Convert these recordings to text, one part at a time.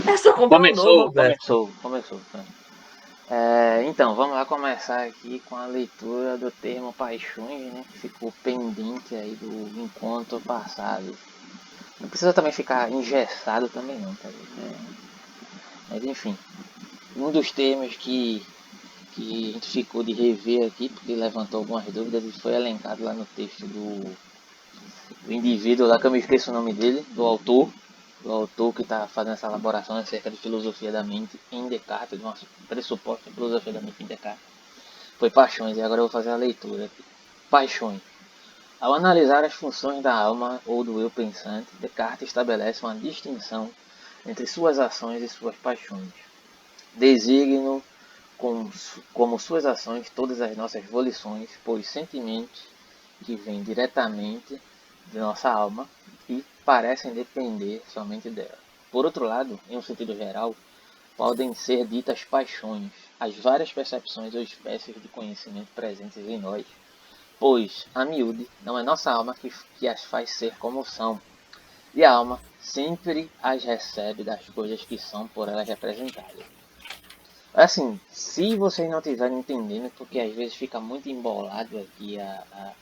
É só comprar um novo, Começou, Alberto. começou. Então, vamos lá começar aqui com a leitura do termo paixões, né? Que ficou pendente aí do encontro passado. Não precisa também ficar engessado também não, tá ligado? Mas enfim, um dos termos que a gente ficou de rever aqui, porque levantou algumas dúvidas e foi elencado lá no texto do indivíduo lá, que eu me esqueço o nome dele, do autor que está fazendo essa elaboração acerca de filosofia da mente em Descartes, de uma pressuposta filosofia da mente em Descartes, foi paixões, e agora eu vou fazer a leitura aqui. Paixões. Ao analisar as funções da alma ou do eu pensante, Descartes estabelece uma distinção entre suas ações e suas paixões. Designo como suas ações todas as nossas volições, pois sentimentos que vêm diretamente de nossa alma e parecem depender somente dela. Por outro lado, em um sentido geral, podem ser ditas paixões, as várias percepções ou espécies de conhecimento presentes em nós, pois, a miúde, não é nossa alma que as faz ser como são, e a alma sempre as recebe das coisas que são por elas representadas. Assim, se vocês não estiverem entendendo, porque às vezes fica muito embolado aqui a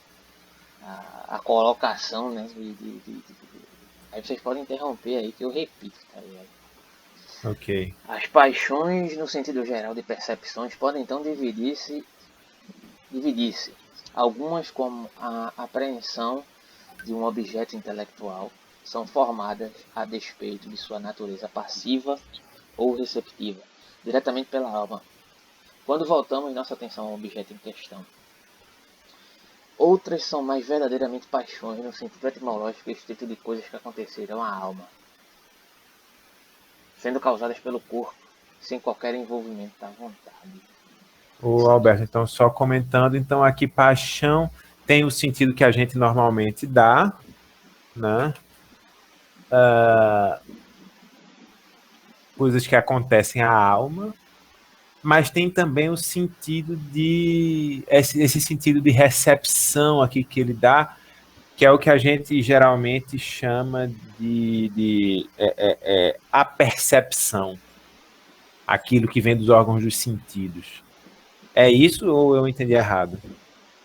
colocação, né? Aí vocês podem interromper aí que eu repito, tá ligado? Ok. As paixões, no sentido geral de percepções, podem então dividir-se. Algumas, como a apreensão de um objeto intelectual, são formadas a despeito de sua natureza passiva ou receptiva, diretamente pela alma, quando voltamos nossa atenção ao objeto em questão. Outras são mais verdadeiramente paixões no sentido etimológico estrito de coisas que aconteceram à alma, sendo causadas pelo corpo, sem qualquer envolvimento da vontade. O Alberto, então, só comentando, então aqui paixão tem o sentido que a gente normalmente dá, né? Coisas que acontecem à alma, mas tem também o sentido de esse sentido de recepção aqui que ele dá, que é o que a gente geralmente chama de a percepção, aquilo que vem dos órgãos dos sentidos. É isso ou eu entendi errado?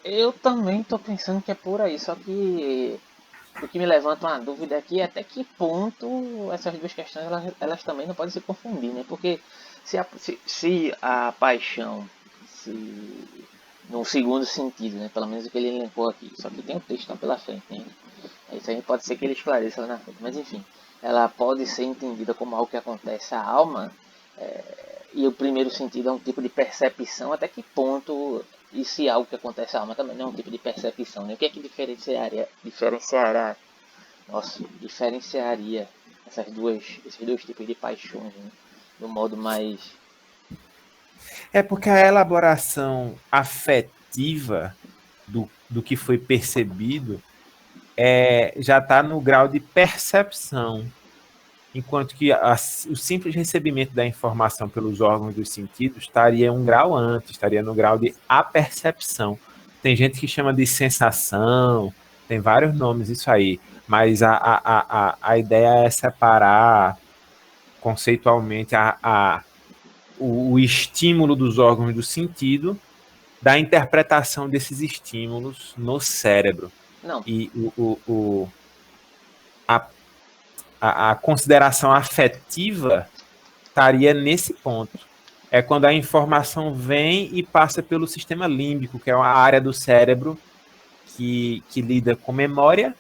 Eu também estou pensando que é por aí, só que o que me levanta uma dúvida aqui é até que ponto essas duas questões elas também não podem se confundir, né? Porque se a paixão, se num segundo sentido, né? Pelo menos o que ele elencou aqui, só que tem um texto pela frente, né? Isso aí pode ser que ele esclareça lá na frente, mas enfim, ela pode ser entendida como algo que acontece à alma, e o primeiro sentido é um tipo de percepção, até que ponto, e se algo que acontece à alma também não é um tipo de percepção, né? O que é que diferenciaria esses dois tipos de paixões, né? Do modo mais. É porque a elaboração afetiva do que foi percebido já está no grau de percepção, enquanto que o simples recebimento da informação pelos órgãos dos sentidos estaria um grau antes, estaria no grau de apercepção. Tem gente que chama de sensação, tem vários nomes isso aí, mas a ideia é separar conceitualmente o estímulo dos órgãos do sentido da interpretação desses estímulos no cérebro. Não, E a, a consideração afetiva estaria nesse ponto. É quando a informação vem e passa pelo sistema límbico, que é uma área do cérebro que lida com memória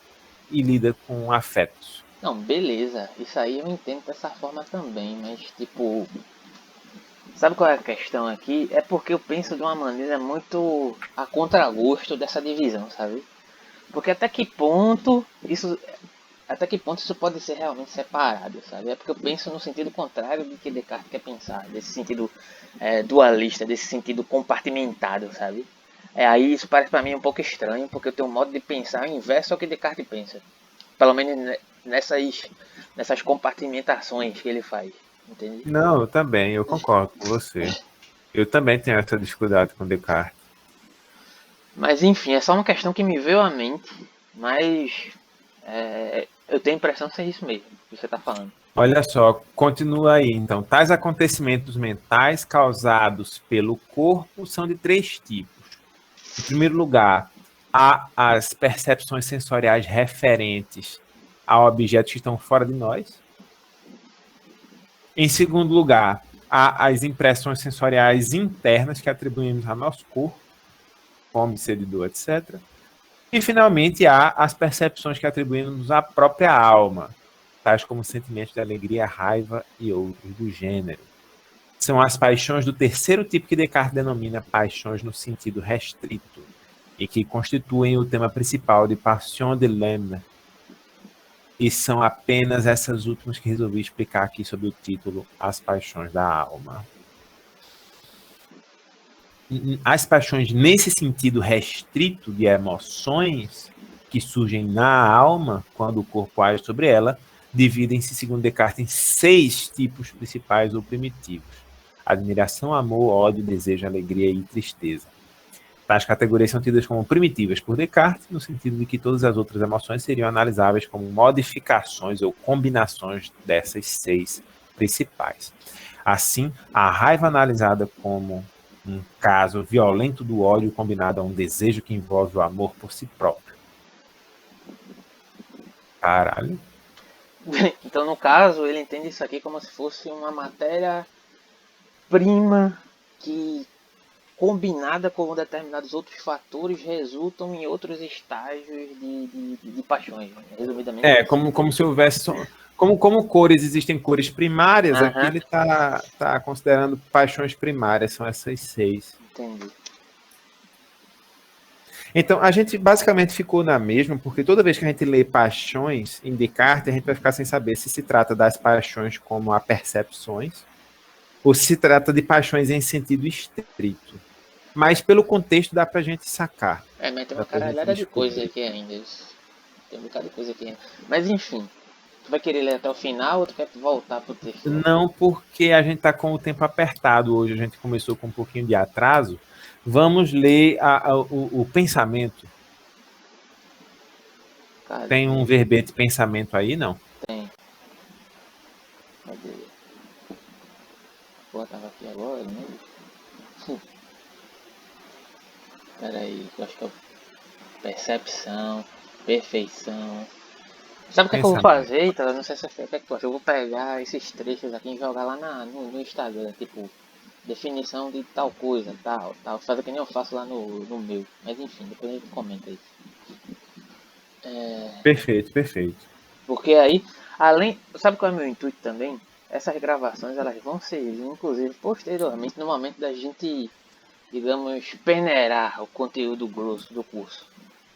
e lida com afetos. não, beleza. Isso aí eu entendo dessa forma também, mas tipo. Sabe qual é a questão aqui? É porque eu penso de uma maneira muito a contragosto dessa divisão, sabe? Porque até que ponto isso pode ser realmente separado, sabe? É porque eu penso no sentido contrário do que Descartes quer pensar, desse sentido dualista, desse sentido compartimentado, sabe? Aí isso parece para mim um pouco estranho, porque eu tenho um modo de pensar inverso ao que Descartes pensa. Pelo menos nessas compartimentações que ele faz, entende? Não, eu também, eu concordo com você. Eu também tenho essa dificuldade com Descartes. Mas enfim, é só uma questão que me veio à mente, mas eu tenho a impressão de ser isso mesmo que você está falando. Olha só, continua aí. Então, tais acontecimentos mentais causados pelo corpo são de 3 tipos. Em primeiro lugar, há as percepções sensoriais referentes a objetos que estão fora de nós. Em segundo lugar, há as impressões sensoriais internas que atribuímos ao nosso corpo, fome, sede, dor, etc. E, finalmente, há as percepções que atribuímos à própria alma, tais como sentimentos de alegria, raiva e outros do gênero. São as paixões do terceiro tipo que Descartes denomina paixões no sentido restrito e que constituem o tema principal de Passion de l'âme. E são apenas essas últimas que resolvi explicar aqui sob o título As Paixões da Alma. As paixões nesse sentido restrito de emoções que surgem na alma quando o corpo age sobre ela, dividem-se, segundo Descartes, em 6 tipos principais ou primitivos: admiração, amor, ódio, desejo, alegria e tristeza. Tais categorias são tidas como primitivas por Descartes, no sentido de que todas as outras emoções seriam analisáveis como modificações ou combinações dessas 6 principais. Assim, a raiva analisada como um caso violento do ódio combinado a um desejo que envolve o amor por si próprio. Caralho. Então, no caso, ele entende isso aqui como se fosse uma matéria-prima que, combinada com determinados outros fatores, resultam em outros estágios de paixões, resumidamente. Como se houvesse... Como cores, existem cores primárias, aqui ele está considerando paixões primárias, são essas 6. Entendi. Então, a gente basicamente ficou na mesma, porque toda vez que a gente lê paixões em Descartes, a gente vai ficar sem saber se trata das paixões como a percepções, ou se trata de paixões em sentido estrito. Mas pelo contexto dá pra gente sacar. Mas tem uma caralhada de coisa aqui ainda. Tem um bocado de coisa aqui ainda. Mas enfim, tu vai querer ler até o final ou tu quer voltar pro texto? Não, porque a gente tá com o tempo apertado hoje, a gente começou com um pouquinho de atraso. Vamos ler o pensamento. Cadê? Tem um verbete pensamento aí, não? Tem. Cadê? Pô, tava aqui agora, né? Pera aí, eu acho que é percepção, perfeição. Sabe o que é que eu vou fazer, Ítalo? Não sei se você quer que tu acha. Eu vou pegar esses trechos aqui e jogar lá no Instagram, tipo, definição de tal coisa, tal. Fazer que nem eu faço lá no meu. Mas enfim, depois a gente comenta isso. Perfeito. Porque aí, além. Sabe qual é o meu intuito também? Essas gravações elas vão servir, inclusive, posteriormente, no momento da gente, digamos, peneirar o conteúdo grosso do curso.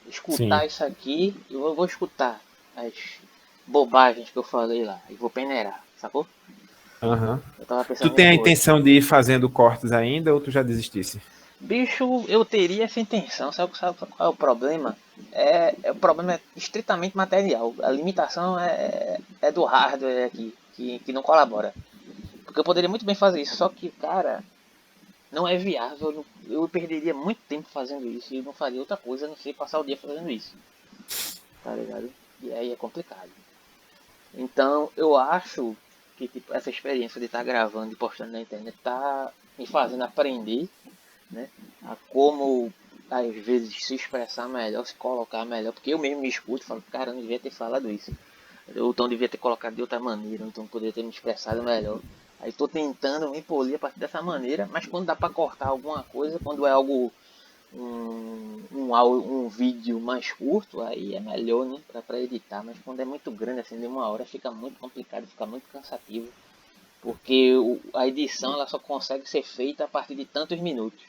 Escutar Sim. isso aqui, eu vou escutar as bobagens que eu falei lá e vou peneirar, sacou? Uhum. Eu tava Tu pensando tem a nisso hoje. intenção de ir fazendo cortes ainda ou tu já desistisse? Bicho, eu teria essa intenção, sabe qual é o problema? O problema é estritamente material. A limitação é do hardware aqui, que não colabora. Porque eu poderia muito bem fazer isso, só que, cara, não é viável. Eu perderia muito tempo fazendo isso e não faria outra coisa, a não ser passar o dia fazendo isso. Tá ligado? E aí é complicado. Então, eu acho que tipo, essa experiência de estar gravando e postando na internet tá me fazendo aprender, né, a como às vezes se expressar melhor, se colocar melhor, porque eu mesmo me escuto e falo, cara, eu não devia ter falado isso. Ou então devia ter colocado de outra maneira, ou então poderia ter me expressado melhor. Aí estou tentando me polir a partir dessa maneira, mas quando dá para cortar alguma coisa, quando é algo um vídeo mais curto, aí é melhor, né, para editar, mas quando é muito grande, assim, de 1 hora, fica muito complicado, fica muito cansativo, porque a edição ela só consegue ser feita a partir de tantos minutos.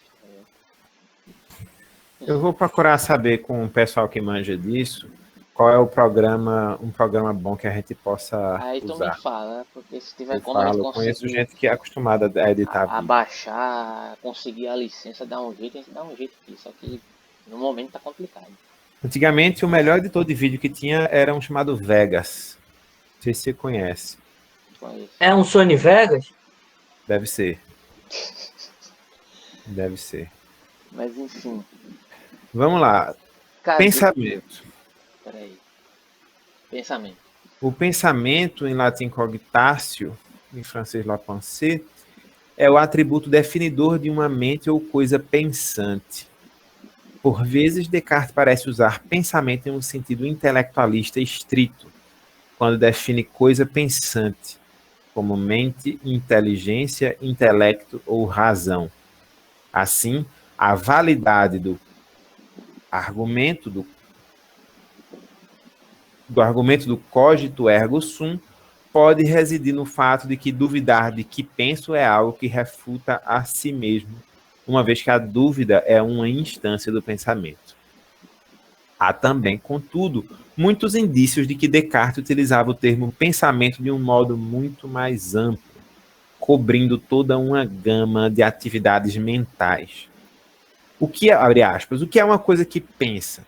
Eu vou procurar saber com o pessoal que manja disso qual é o programa, um programa bom que a gente possa Aí tu me usar. fala, porque se tiver Eu como a gente falo, eu conheço conseguir gente que é acostumada a editar vídeo. abaixar, conseguir a licença, dar um jeito, a gente dá um jeito aqui, só que no momento tá complicado. Antigamente, o melhor editor de vídeo que tinha era um chamado Vegas. Não sei se você conhece. Conheço. É um Sony Vegas? Deve ser. Deve ser. Mas enfim, Vamos lá. cadê? Pensamento. Peraí. Pensamento. O pensamento, em latim cogitatio, em francês la pensée, é o atributo definidor de uma mente ou coisa pensante. Por vezes, Descartes parece usar pensamento em um sentido intelectualista estrito, quando define coisa pensante, como mente, inteligência, intelecto ou razão. Assim, a validade argumento do, do argumento do cogito ergo sum pode residir no fato de que duvidar de que penso é algo que refuta a si mesmo, uma vez que a dúvida é uma instância do pensamento. Há também, contudo, muitos indícios de que Descartes utilizava o termo pensamento de um modo muito mais amplo, cobrindo toda uma gama de atividades mentais. O que é, abre aspas, o que é uma coisa que pensa?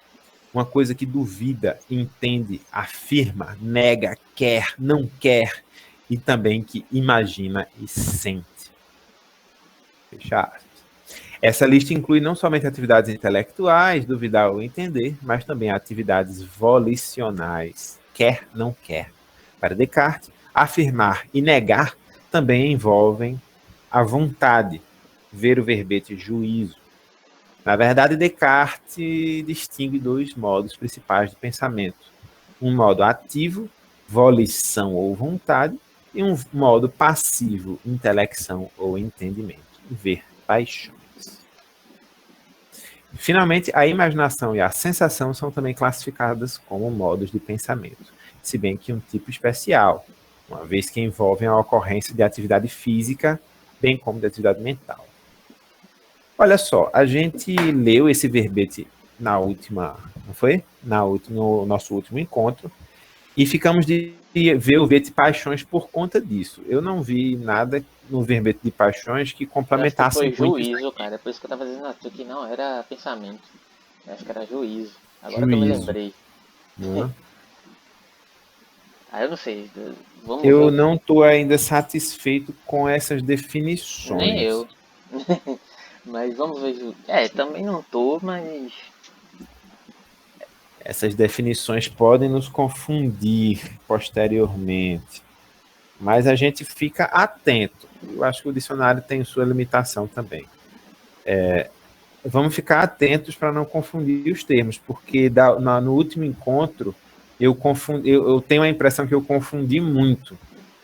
Uma coisa que duvida, entende, afirma, nega, quer, não quer e também que imagina e sente. Fecha aspas. Essa lista inclui não somente atividades intelectuais, duvidar ou entender, mas também atividades volicionais, quer, não quer. Para Descartes, afirmar e negar também envolvem a vontade, ver o verbete juízo. Na verdade, Descartes distingue dois modos principais de pensamento: um modo ativo, volição ou vontade, e um modo passivo, intelecção ou entendimento, ver paixões. Finalmente, a imaginação e a sensação são também classificadas como modos de pensamento, se bem que um tipo especial, uma vez que envolvem a ocorrência de atividade física, bem como de atividade mental. Olha só, a gente leu esse verbete na última, não foi? No nosso último encontro, e ficamos de ver o verbete paixões por conta disso. Eu não vi nada no verbete de paixões que Eu acho que complementasse foi muito isso juízo, aqui. cara. É por isso que eu tava dizendo aqui que não era pensamento. Eu acho que era juízo. Agora que eu me Juízo, lembrei. né? Ah, eu não sei. Vamos Eu ver. não estou ainda satisfeito com essas Nem definições. eu. Mas vamos ver. É, também não tô, mas. Essas definições podem nos confundir posteriormente, mas a gente fica atento. Eu acho que o dicionário tem sua limitação também. Vamos ficar atentos para não confundir os termos, porque no último encontro eu tenho a impressão que eu confundi muito.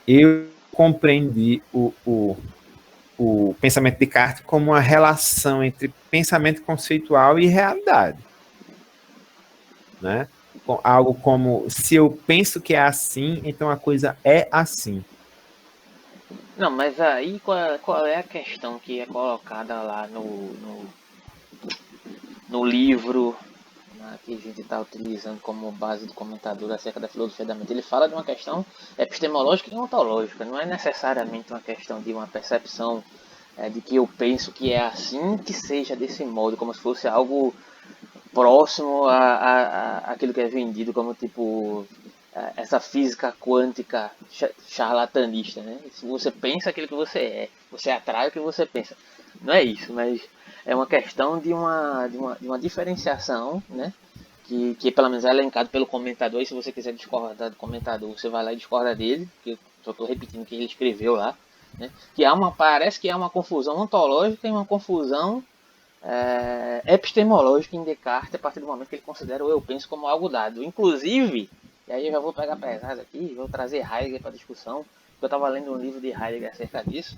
Eu compreendi o pensamento de Descartes como uma relação entre pensamento conceitual e realidade, né? Algo como, se eu penso que é assim, então a coisa é assim. Não, mas aí qual é a questão que é colocada lá no livro, né, que a gente está utilizando como base do comentador acerca da filosofia da mente? Ele fala de uma questão epistemológica e ontológica. Não é necessariamente uma questão de uma percepção de que eu penso que é assim, que seja desse modo, como se fosse algo próximo aquilo que é vendido como tipo essa física quântica charlatanista, né? Se você pensa aquilo que você atrai o que você pensa. Não é isso, mas é uma questão de uma diferenciação, né? Que pelo menos é elencado pelo comentador, e se você quiser discordar do comentador, você vai lá e discorda dele, que eu só estou repetindo o que ele escreveu lá, né? Que parece que há uma confusão ontológica e uma confusão epistemológica em Descartes a partir do momento que ele considera o eu penso como algo dado. Inclusive, e aí eu já vou pegar pesado aqui, vou trazer Heidegger para discussão, porque eu estava lendo um livro de Heidegger acerca disso,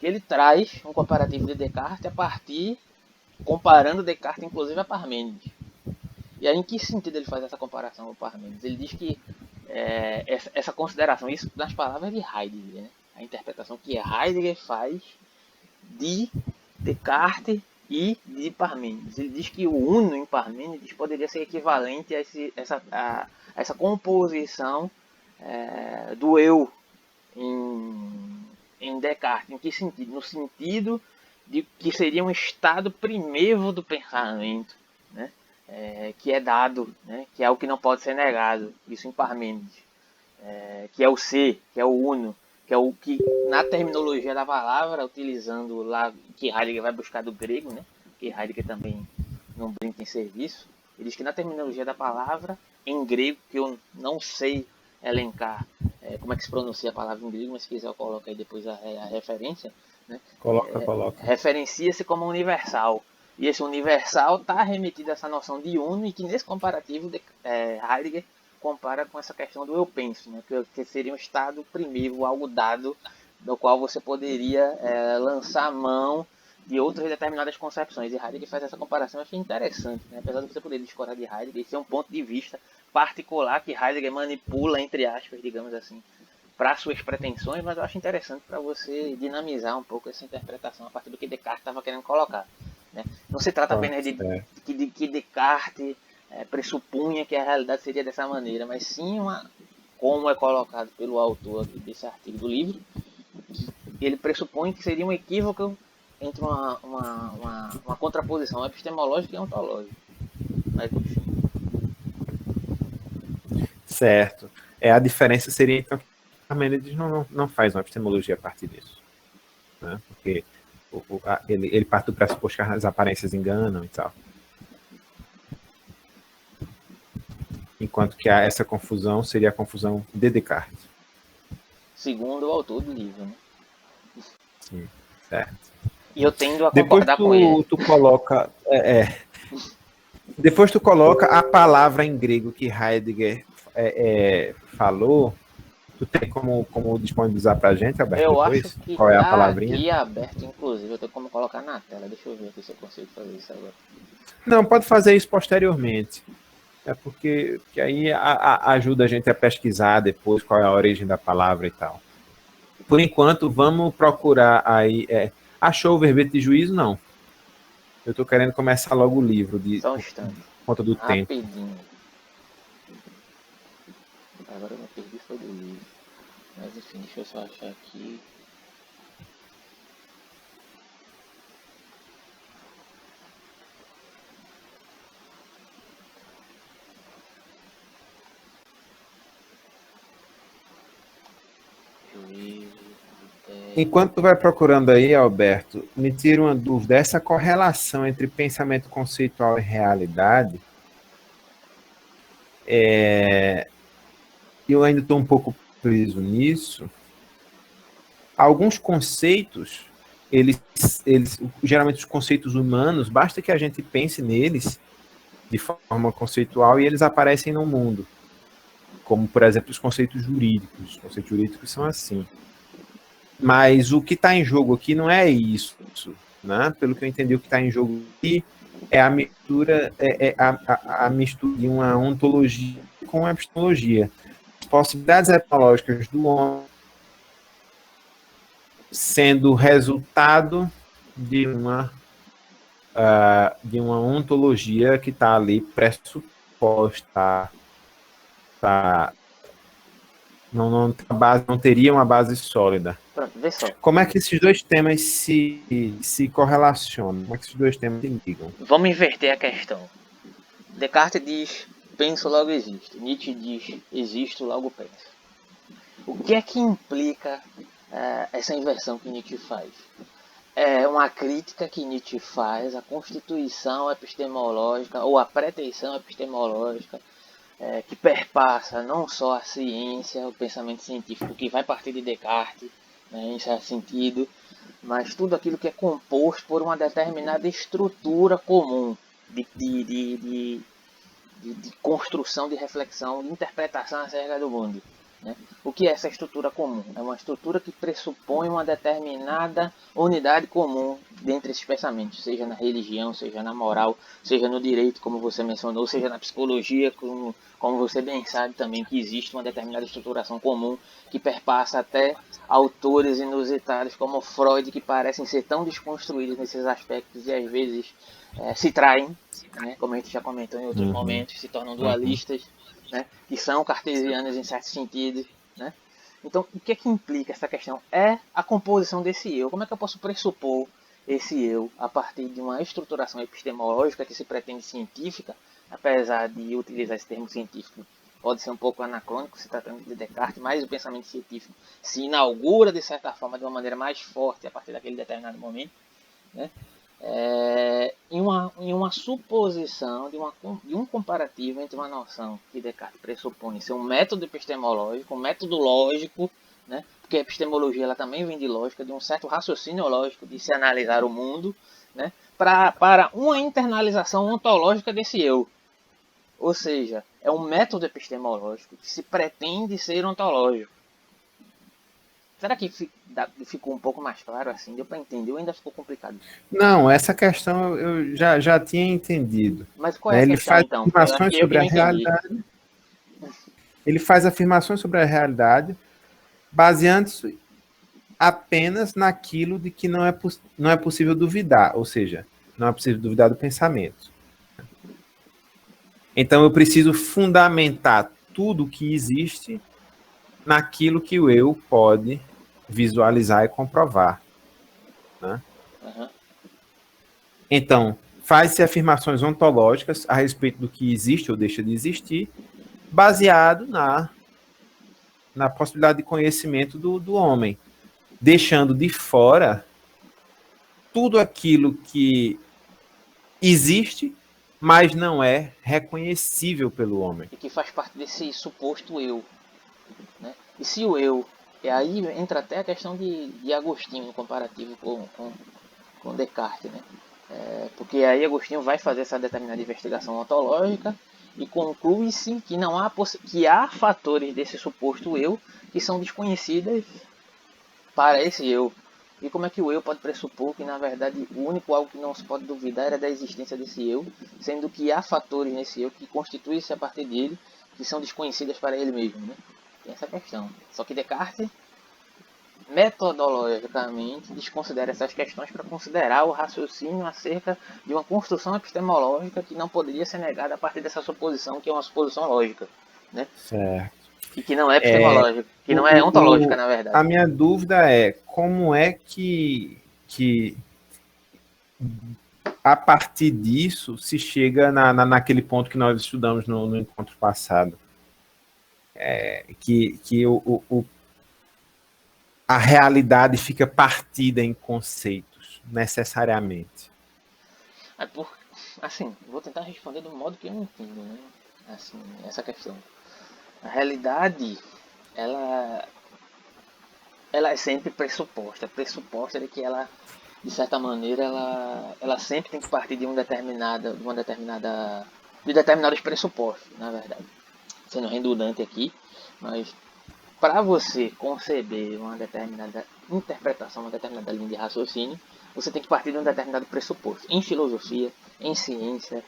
que ele traz um comparativo de Descartes a partir, comparando Descartes inclusive a Parmênides. E aí em que sentido ele faz essa comparação com Parmênides? Ele diz que essa consideração, isso nas palavras de Heidegger, né? A interpretação que Heidegger faz de Descartes e de Parmênides. Ele diz que o uno em Parmênides poderia ser equivalente a essa composição do eu em Descartes. Em que sentido? No sentido de que seria um estado primevo do pensamento, né? Que é dado, né? Que é o que não pode ser negado. Isso em Parmênides. Que é o ser, que é o uno, que é o que na terminologia da palavra, utilizando lá que Heidegger vai buscar do grego, né? Que Heidegger também não brinca em serviço. Ele diz que na terminologia da palavra, em grego, que eu não sei elencar como é que se pronuncia a palavra em grego, mas se quiser eu coloco aí depois a referência, né? Coloca. Referencia-se como universal. E esse universal está remetido a essa noção de uno, e que nesse comparativo Heidegger compara com essa questão do eu penso, né? que seria um estado primeiro, algo dado, do qual você poderia lançar mão de outras determinadas concepções. E Heidegger faz essa comparação, eu achei interessante, né? Apesar de você poder discordar de Heidegger, esse é um ponto de vista particular que Heidegger manipula, entre aspas, digamos assim, para suas pretensões, mas eu acho interessante para você dinamizar um pouco essa interpretação a partir do que Descartes estava querendo colocar. Né? Não se trata apenas de que Descartes pressupunha que a realidade seria dessa maneira, mas sim como é colocado pelo autor desse artigo do livro, ele pressupõe que seria um equívoco entre uma contraposição epistemológica e ontológica. Mas enfim. Certo. A diferença seria, então, que Parmênides não faz uma epistemologia a partir disso. Né? Porque ele parte do pressuposto que as aparências enganam e tal. Enquanto que essa confusão seria a confusão de Descartes. Segundo o autor do livro, né? Sim, certo. E eu tendo a Depois concordar com ele. tu coloca... Depois tu coloca a palavra em grego que Heidegger falou. Tu tem como disponibilizar pra gente, Alberto, Eu depois? acho que Qual é a tá palavrinha? aqui aberto, inclusive. Eu tenho como colocar na tela. Deixa eu ver aqui se eu consigo fazer isso agora. Não, pode fazer isso posteriormente. É porque aí ajuda a gente a pesquisar depois qual é a origem da palavra e tal. Por enquanto, vamos procurar aí. Achou o verbete de juízo? Não. Eu estou querendo começar logo o livro, Só um por instante. conta do tempo. Rapidinho. Agora eu me perdi, foi do livro. Mas enfim, deixa eu só achar aqui. Enquanto tu vai procurando aí, Alberto, me tira uma dúvida. Essa correlação entre pensamento conceitual e realidade, eu ainda estou um pouco preso nisso. Alguns conceitos, geralmente os conceitos humanos, basta que a gente pense neles de forma conceitual e eles aparecem no mundo. Como, por exemplo, os conceitos jurídicos. Os conceitos jurídicos são assim. Mas o que está em jogo aqui não é isso, né? Pelo que eu entendi, o que está em jogo aqui é a mistura, a mistura de uma ontologia com a epistemologia. As possibilidades epistemológicas do homem sendo resultado de uma ontologia que está ali pressuposta, não teria uma base sólida. Pronto, vê só. Como é que esses dois temas se correlacionam? Como é que esses dois temas se ligam? Vamos inverter a questão. Descartes diz, penso, logo existo. Nietzsche diz, existo, logo penso. O que é que implica essa inversão que Nietzsche faz? É uma crítica que Nietzsche faz à constituição epistemológica ou à pretensão epistemológica que perpassa não só a ciência, o pensamento científico que vai partir de Descartes, né, em certo sentido, mas tudo aquilo que é composto por uma determinada estrutura comum de construção, de reflexão, de interpretação acerca do mundo. Né? O que é essa estrutura comum? É uma estrutura que pressupõe uma determinada unidade comum dentre esses pensamentos, seja na religião, seja na moral, seja no direito, como você mencionou, seja na psicologia, como você bem sabe também que existe uma determinada estruturação comum que perpassa até autores inusitados como Freud, que parecem ser tão desconstruídos nesses aspectos e às vezes se traem, né? Como a gente já comentou em outros momentos, se tornam dualistas, né? Que são cartesianos em certo sentido. Né? Então, o que é que implica essa questão? É a composição desse eu. Como é que eu posso pressupor esse eu a partir de uma estruturação epistemológica que se pretende científica, apesar de utilizar esse termo científico pode ser um pouco anacrônico, se tratando de Descartes, mas o pensamento científico se inaugura, de certa forma, de uma maneira mais forte a partir daquele determinado momento. Né? em uma suposição de um comparativo entre uma noção que Descartes pressupõe ser um método epistemológico, um método lógico, né? Porque a epistemologia ela também vem de lógica, de um certo raciocínio lógico de se analisar o mundo, né? Para uma internalização ontológica desse eu. Ou seja, é um método epistemológico que se pretende ser ontológico. Será que ficou um pouco mais claro assim? Deu para entender ou ainda ficou complicado? Não, essa questão eu já tinha entendido. Mas qual é Né? a Ele questão faz então? Porque eu acho afirmações que eu que sobre a não entendi. realidade. Ele faz afirmações sobre a realidade baseando-se apenas naquilo de que não é possível duvidar, ou seja, não é possível duvidar do pensamento. Então eu preciso fundamentar tudo que existe naquilo que o eu pode visualizar e comprovar. Né? Uhum. Então, faz-se afirmações ontológicas a respeito do que existe ou deixa de existir, baseado na possibilidade de conhecimento do homem, deixando de fora tudo aquilo que existe, mas não é reconhecível pelo homem. E que faz parte desse suposto eu. Né? E se o eu. E aí entra até a questão de Agostinho, no comparativo com Descartes. Né? Porque aí Agostinho vai fazer essa determinada investigação ontológica e conclui-se que não há que há fatores desse suposto eu que são desconhecidos para esse eu. E como é que o eu pode pressupor que, na verdade, o único algo que não se pode duvidar era da existência desse eu, sendo que há fatores nesse eu que constituem-se a partir dele, que são desconhecidas para ele mesmo, né? Tem essa questão. Só que Descartes, metodologicamente, desconsidera essas questões para considerar o raciocínio acerca de uma construção epistemológica que não poderia ser negada a partir dessa suposição, que é uma suposição lógica, né? Certo. E que não é epistemológica, que não é ontológica, na A verdade. minha dúvida é como é que a partir disso se chega naquele ponto que nós estudamos no encontro passado, que a realidade fica partida em conceitos, necessariamente. Assim, vou tentar responder do modo que eu entendo, né? Assim, essa questão. A realidade, ela, ela é sempre pressuposta. Pressuposta de que ela, de certa maneira, ela sempre tem que partir de determinados pressupostos, na verdade. Sendo redundante aqui, mas para você conceber uma determinada interpretação, uma determinada linha de raciocínio, você tem que partir de um determinado pressuposto. Em filosofia, em ciência,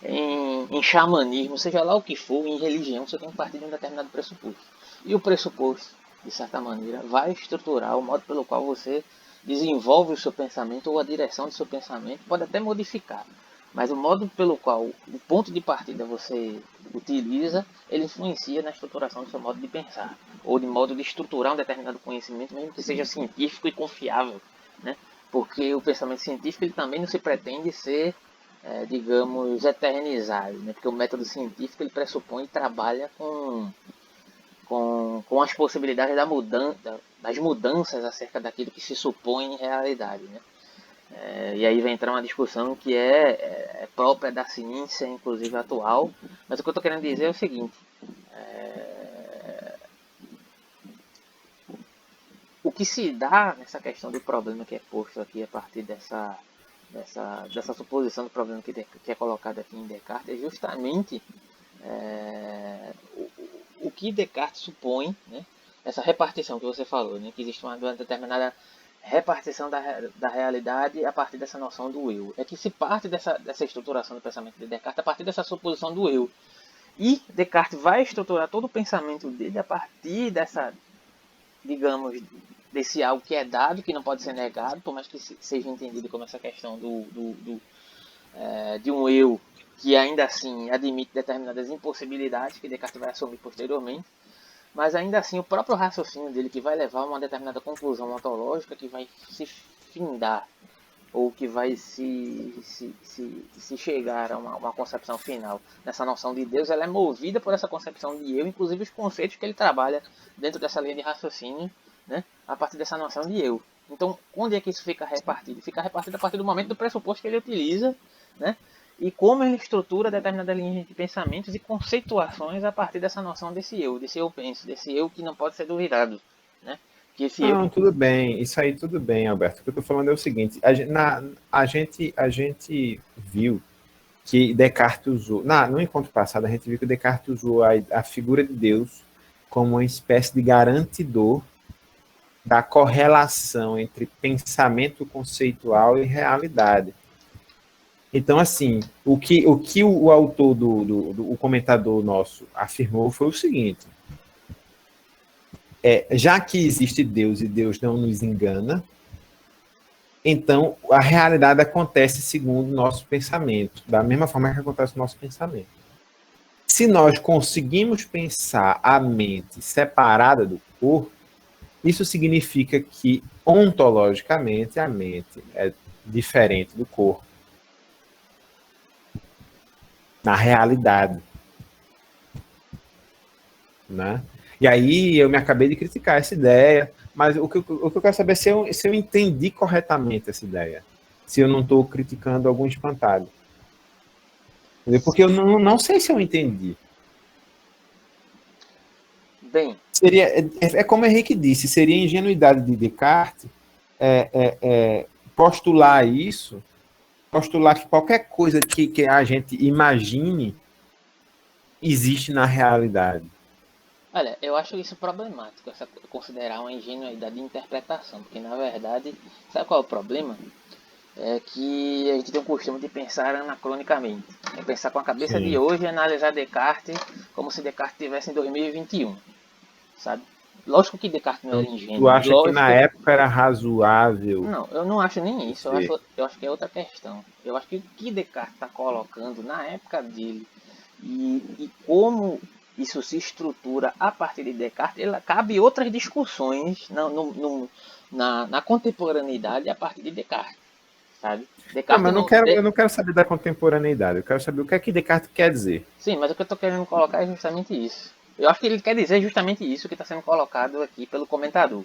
em xamanismo, seja lá o que for, em religião, você tem que partir de um determinado pressuposto. E o pressuposto, de certa maneira, vai estruturar o modo pelo qual você desenvolve o seu pensamento ou a direção do seu pensamento, pode até modificar. Mas o modo pelo qual o ponto de partida você utiliza, ele influencia na estruturação do seu modo de pensar, ou de modo de estruturar um determinado conhecimento, mesmo que seja científico e confiável, né? Porque o pensamento científico ele também não se pretende ser, digamos, eternizado, né? Porque o método científico ele pressupõe e trabalha com as possibilidades das mudanças acerca daquilo que se supõe em realidade, né? E aí vai entrar uma discussão que é própria da ciência, inclusive atual. Mas o que eu estou querendo dizer é o seguinte: o que se dá nessa questão do problema que é posto aqui a partir dessa suposição do problema que é colocado aqui em Descartes é justamente o que Descartes supõe, né? Essa repartição que você falou, né? Que existe uma determinada repartição da realidade a partir dessa noção do eu. É que se parte dessa estruturação do pensamento de Descartes a partir dessa suposição do eu. E Descartes vai estruturar todo o pensamento dele a partir dessa, digamos, desse algo que é dado, que não pode ser negado, por mais que seja entendido como essa questão de um eu que ainda assim admite determinadas impossibilidades que Descartes vai assumir posteriormente, mas ainda assim o próprio raciocínio dele que vai levar a uma determinada conclusão ontológica que vai se findar ou que vai se chegar a uma concepção final nessa noção de Deus, ela é movida por essa concepção de eu, inclusive os conceitos que ele trabalha dentro dessa linha de raciocínio, né? a partir dessa noção de eu. Então, onde é que isso fica repartido? Fica repartido a partir do momento do pressuposto que ele utiliza, né? E como ele estrutura determinada linha de pensamentos e conceituações a partir dessa noção desse eu penso, desse eu que não pode ser duvidado, né? Que esse eu Não, que... tudo bem. Isso aí tudo bem, Alberto. O que eu estou falando é o seguinte: a gente viu que Descartes usou, no encontro passado, a gente viu que Descartes usou a figura de Deus como uma espécie de garantidor da correlação entre pensamento conceitual e realidade. Então, assim, o autor o comentador nosso afirmou foi o seguinte: já que existe Deus e Deus não nos engana, então a realidade acontece segundo o nosso pensamento, da mesma forma que acontece o nosso pensamento. Se nós conseguimos pensar a mente separada do corpo, isso significa que ontologicamente a mente é diferente do corpo na realidade, né? E aí eu me acabei de criticar essa ideia, mas o que eu quero saber é se eu entendi corretamente essa ideia, se eu não estou criticando algum espantado. Porque eu não sei se eu entendi. Bem, É como Henrique disse, seria ingenuidade de Descartes postular isso, postular que qualquer coisa que a gente imagine existe na realidade. olha, eu acho isso problemático, considerar uma ingenuidade de interpretação, porque na verdade, sabe qual é o problema? É que a gente tem o costume de pensar anacronicamente. É pensar com a cabeça de Sim. hoje e analisar Descartes como se Descartes estivesse em 2021, sabe? Lógico que Descartes não era Então, tu ingênuo, acha que na lógico. época era razoável Não, eu não acho nem isso, dizer? eu acho que é outra questão. Eu acho que o que Descartes está colocando na época dele e como isso se estrutura a partir de Descartes, ele cabe outras discussões na contemporaneidade a partir de Descartes, sabe? Não, mas Descartes não. eu não quero saber da contemporaneidade, eu quero saber o que é que Descartes quer dizer. Sim, mas o que eu estou querendo colocar é justamente isso. Eu acho que ele quer dizer justamente isso que está sendo colocado aqui pelo comentador,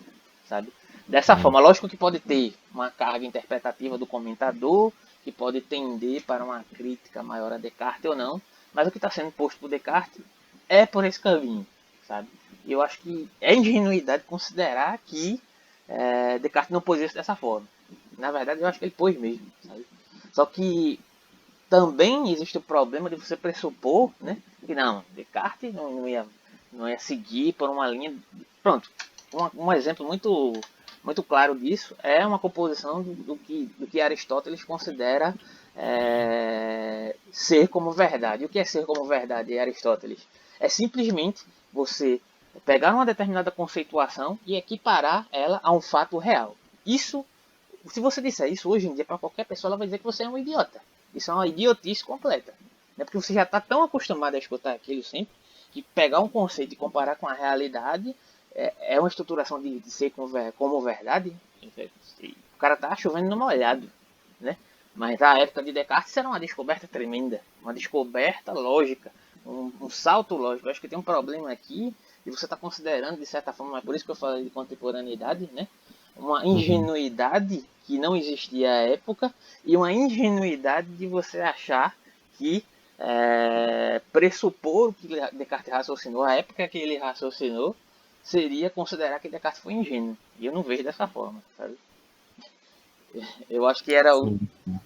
sabe? Dessa Hum. forma, lógico que pode ter uma carga interpretativa do comentador, que pode tender para uma crítica maior a Descartes ou não, mas o que está sendo posto por Descartes é por esse caminho, sabe? E eu acho que é ingenuidade considerar que Descartes não pôs isso dessa forma. Na verdade, eu acho que ele pôs mesmo, sabe? Só que também existe o problema de você pressupor, né, que não, Descartes não ia seguir por uma linha. Pronto, um exemplo muito claro disso é uma composição do que Aristóteles considera ser como verdade. O que é ser como verdade, Aristóteles? É simplesmente você pegar uma determinada conceituação e equiparar ela a um fato real. Isso, se você disser isso hoje em dia para qualquer pessoa, ela vai dizer que você é um idiota. Isso é uma idiotice completa. Né? Porque você já está tão acostumado a escutar aquilo sempre, que pegar um conceito e comparar com a realidade é uma estruturação de ser como verdade. O cara tá chovendo no molhado, né? Mas a época de Descartes era uma descoberta tremenda, uma descoberta lógica, um salto lógico. Eu acho que tem um problema aqui e você está considerando, de certa forma, é por isso que eu falei de contemporaneidade, né? Uma Uhum. ingenuidade que não existia à época e uma ingenuidade de você achar que pressupor o que Descartes raciocinou, a época que ele raciocinou, seria considerar que Descartes foi ingênuo. E eu não vejo dessa forma, sabe? Eu acho que Sim,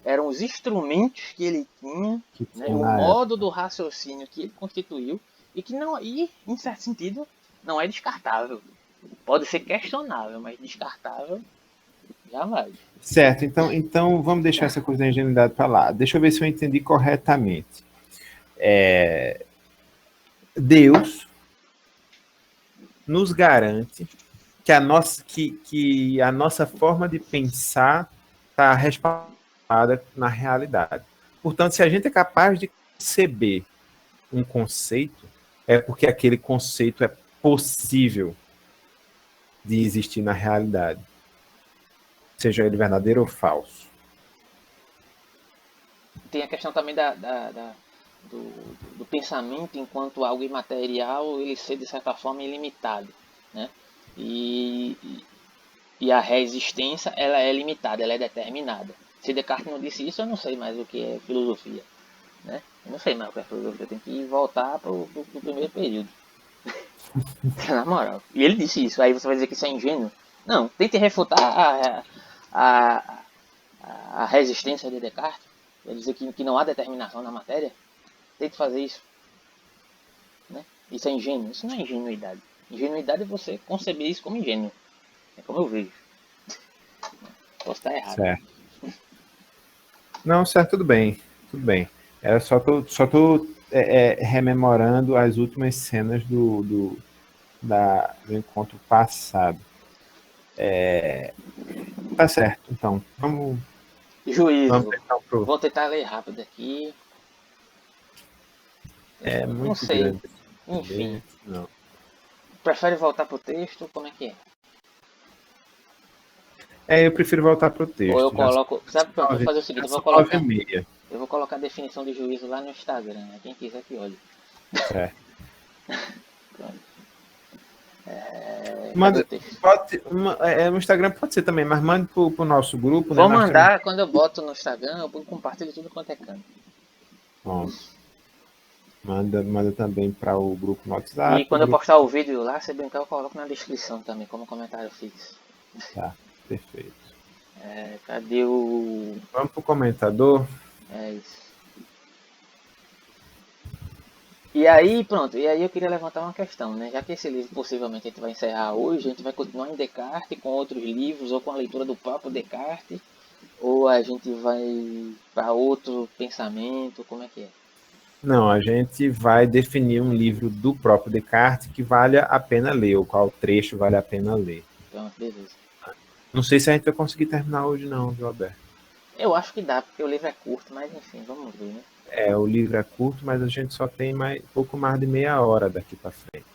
eram os instrumentos que ele tinha, que né, tinha o na modo do época. raciocínio que ele constituiu e que não, e, em certo sentido, não é descartável. Pode ser questionável, mas descartável jamais. Certo, então vamos deixar essa coisa da ingenuidade para lá. Deixa eu ver se eu entendi corretamente. Deus nos garante que a nossa forma de pensar está respaldada na realidade. Portanto, se a gente é capaz de conceber um conceito, é porque aquele conceito é possível de existir na realidade, seja ele verdadeiro ou falso. Tem a questão também do pensamento enquanto algo imaterial, ele ser de certa forma ilimitado, né? E E a resistência, ela é limitada, ela é determinada. Se Descartes não disse isso, eu não sei mais o que é filosofia. Né? Eu não sei mais o que é filosofia, eu tenho que voltar pro primeiro período. Na moral. E ele disse isso, aí você vai dizer que isso é ingênuo? Não, tente refutar a, a resistência de Descartes. Quer dizer que não há determinação na matéria. Tente fazer isso. Né? Isso é ingênuo, isso não é ingenuidade. Ingenuidade é você conceber isso como ingênuo. É como eu vejo. Posso estar errado. Certo. Não, certo, tudo bem. Tudo bem. Era só tô rememorando as últimas cenas do encontro passado. Tá certo, então. Vamos Juízo. tentar pro. Vou tentar ler rápido aqui. É Não muito sei. grande. Enfim. Não. Prefere voltar pro texto? Como é que é? Eu prefiro voltar pro texto. Ou eu coloco. Sabe, pronto, vou fazer o seguinte, eu vou colocar. 9h30. Eu vou colocar a definição de juízo lá no Instagram, né? Quem quiser que olhe. Certo. Pronto. Manda, no Instagram pode ser também, mas mande pro nosso grupo. Vou né? mandar quando eu boto no Instagram, eu compartilho tudo quanto é canto. Pronto. Manda também para o grupo no E WhatsApp. quando eu postar o vídeo lá, se brincar, eu coloco na descrição também, como comentário fixo. Tá, perfeito. Cadê o. Vamos pro comentador. É isso. E aí, pronto, e aí eu queria levantar uma questão, né? Já que esse livro possivelmente a gente vai encerrar hoje, a gente vai continuar em Descartes com outros livros, ou com a leitura do próprio Descartes, ou a gente vai para outro pensamento, como é que é? Não, a gente vai definir um livro do próprio Descartes que vale a pena ler, ou qual trecho vale a pena ler. Pronto, beleza. Não sei se a gente vai conseguir terminar hoje não, viu, Alberto? Eu acho que dá, porque o livro é curto, mas enfim, vamos ver, né? O livro é curto, mas a gente só tem pouco mais de meia hora daqui para frente.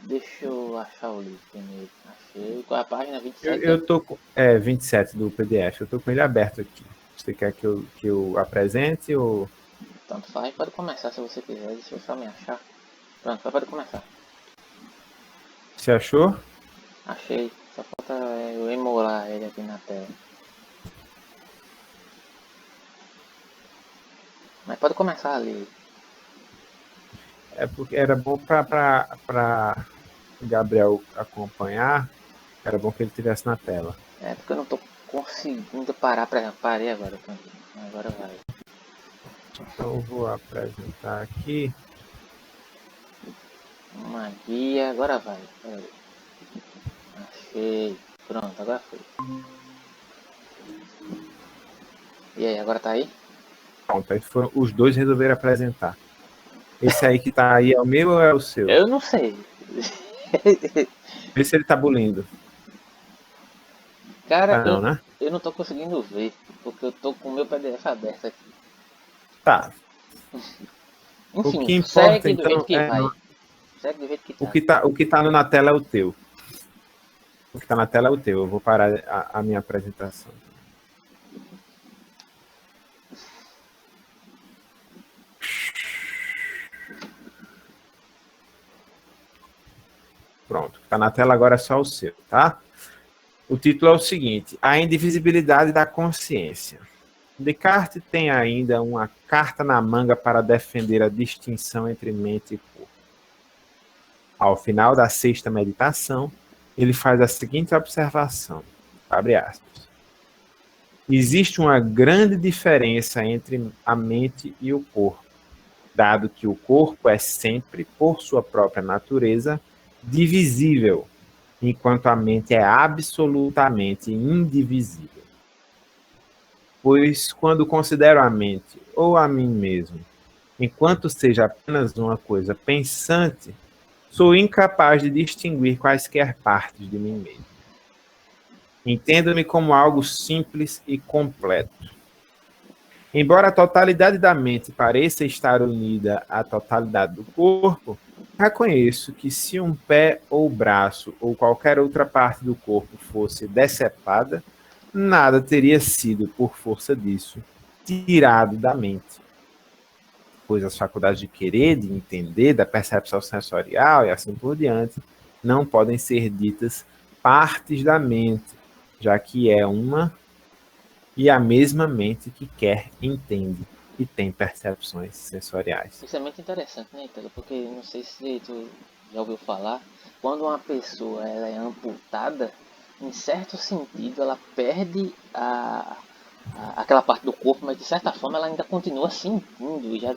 Deixa eu achar o livro primeiro. Achei. Qual é a página? 27? Eu tô com 27 do PDF, eu tô com ele aberto aqui. Você quer que eu apresente ou... Tanto faz, pode começar se você quiser, deixa eu só me achar. Pronto, pode começar. Você achou? Achei, só falta eu emular ele aqui na tela. Mas pode começar ali. É porque era bom para Gabriel acompanhar, era bom que ele tivesse na tela. É porque eu não tô conseguindo parar pra. Parei agora, pronto. Agora vai. Então eu vou apresentar aqui. Uma guia, agora vai. Peraí. Achei. Pronto, agora foi. E aí, agora tá aí? Pronto, aí os dois resolveram apresentar. Esse aí que tá aí é o meu ou é o seu? Eu não sei. Vê se ele tá bulindo. Cara, Tá não, né? eu não tô conseguindo ver, porque eu tô com o meu PDF aberto aqui. Tá. Enfim, O que importa, segue do então, jeito que vai. Segue do jeito que tá. O que tá na tela é o teu. O que tá na tela é o teu. Eu vou parar a minha apresentação. Pronto. O que tá na tela agora é só o seu, tá? O título é o seguinte: A Indivisibilidade da Consciência. Descartes tem ainda uma carta na manga para defender a distinção entre mente e corpo. Ao final da sexta meditação, ele faz a seguinte observação, abre aspas: existe uma grande diferença entre a mente e o corpo, dado que o corpo é sempre, por sua própria natureza, divisível, enquanto a mente é absolutamente indivisível. Pois, quando considero a mente ou a mim mesmo, enquanto seja apenas uma coisa pensante, sou incapaz de distinguir quaisquer partes de mim mesmo. Entendo-me como algo simples e completo. Embora a totalidade da mente pareça estar unida à totalidade do corpo, reconheço que se um pé ou braço ou qualquer outra parte do corpo fosse decepada, nada teria sido, por força disso, tirado da mente. Pois as faculdades de querer, de entender, da percepção sensorial e assim por diante, não podem ser ditas partes da mente, já que é uma e a mesma mente que quer, entende e tem percepções sensoriais. Isso é muito interessante, né, Ítalo? Porque não sei se tu já ouviu falar, quando uma pessoa ela é amputada, em certo sentido ela perde aquela parte do corpo, mas de certa forma ela ainda continua sentindo. Já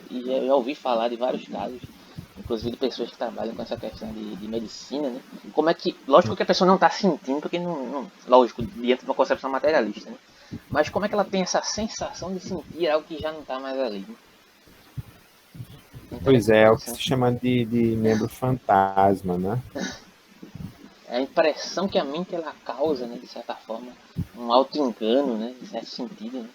ouvi falar de vários casos, inclusive de pessoas que trabalham com essa questão de medicina, né? Como é que, lógico que a pessoa não está sentindo, porque lógico, diante de uma concepção materialista, né? Mas como é que ela tem essa sensação de sentir algo que já não está mais ali, né? Pois é, é o que Isso, né? se chama de membro fantasma, né? É a impressão que a mente ela causa, né, de certa forma, um auto-engano, né, de certo sentido, né?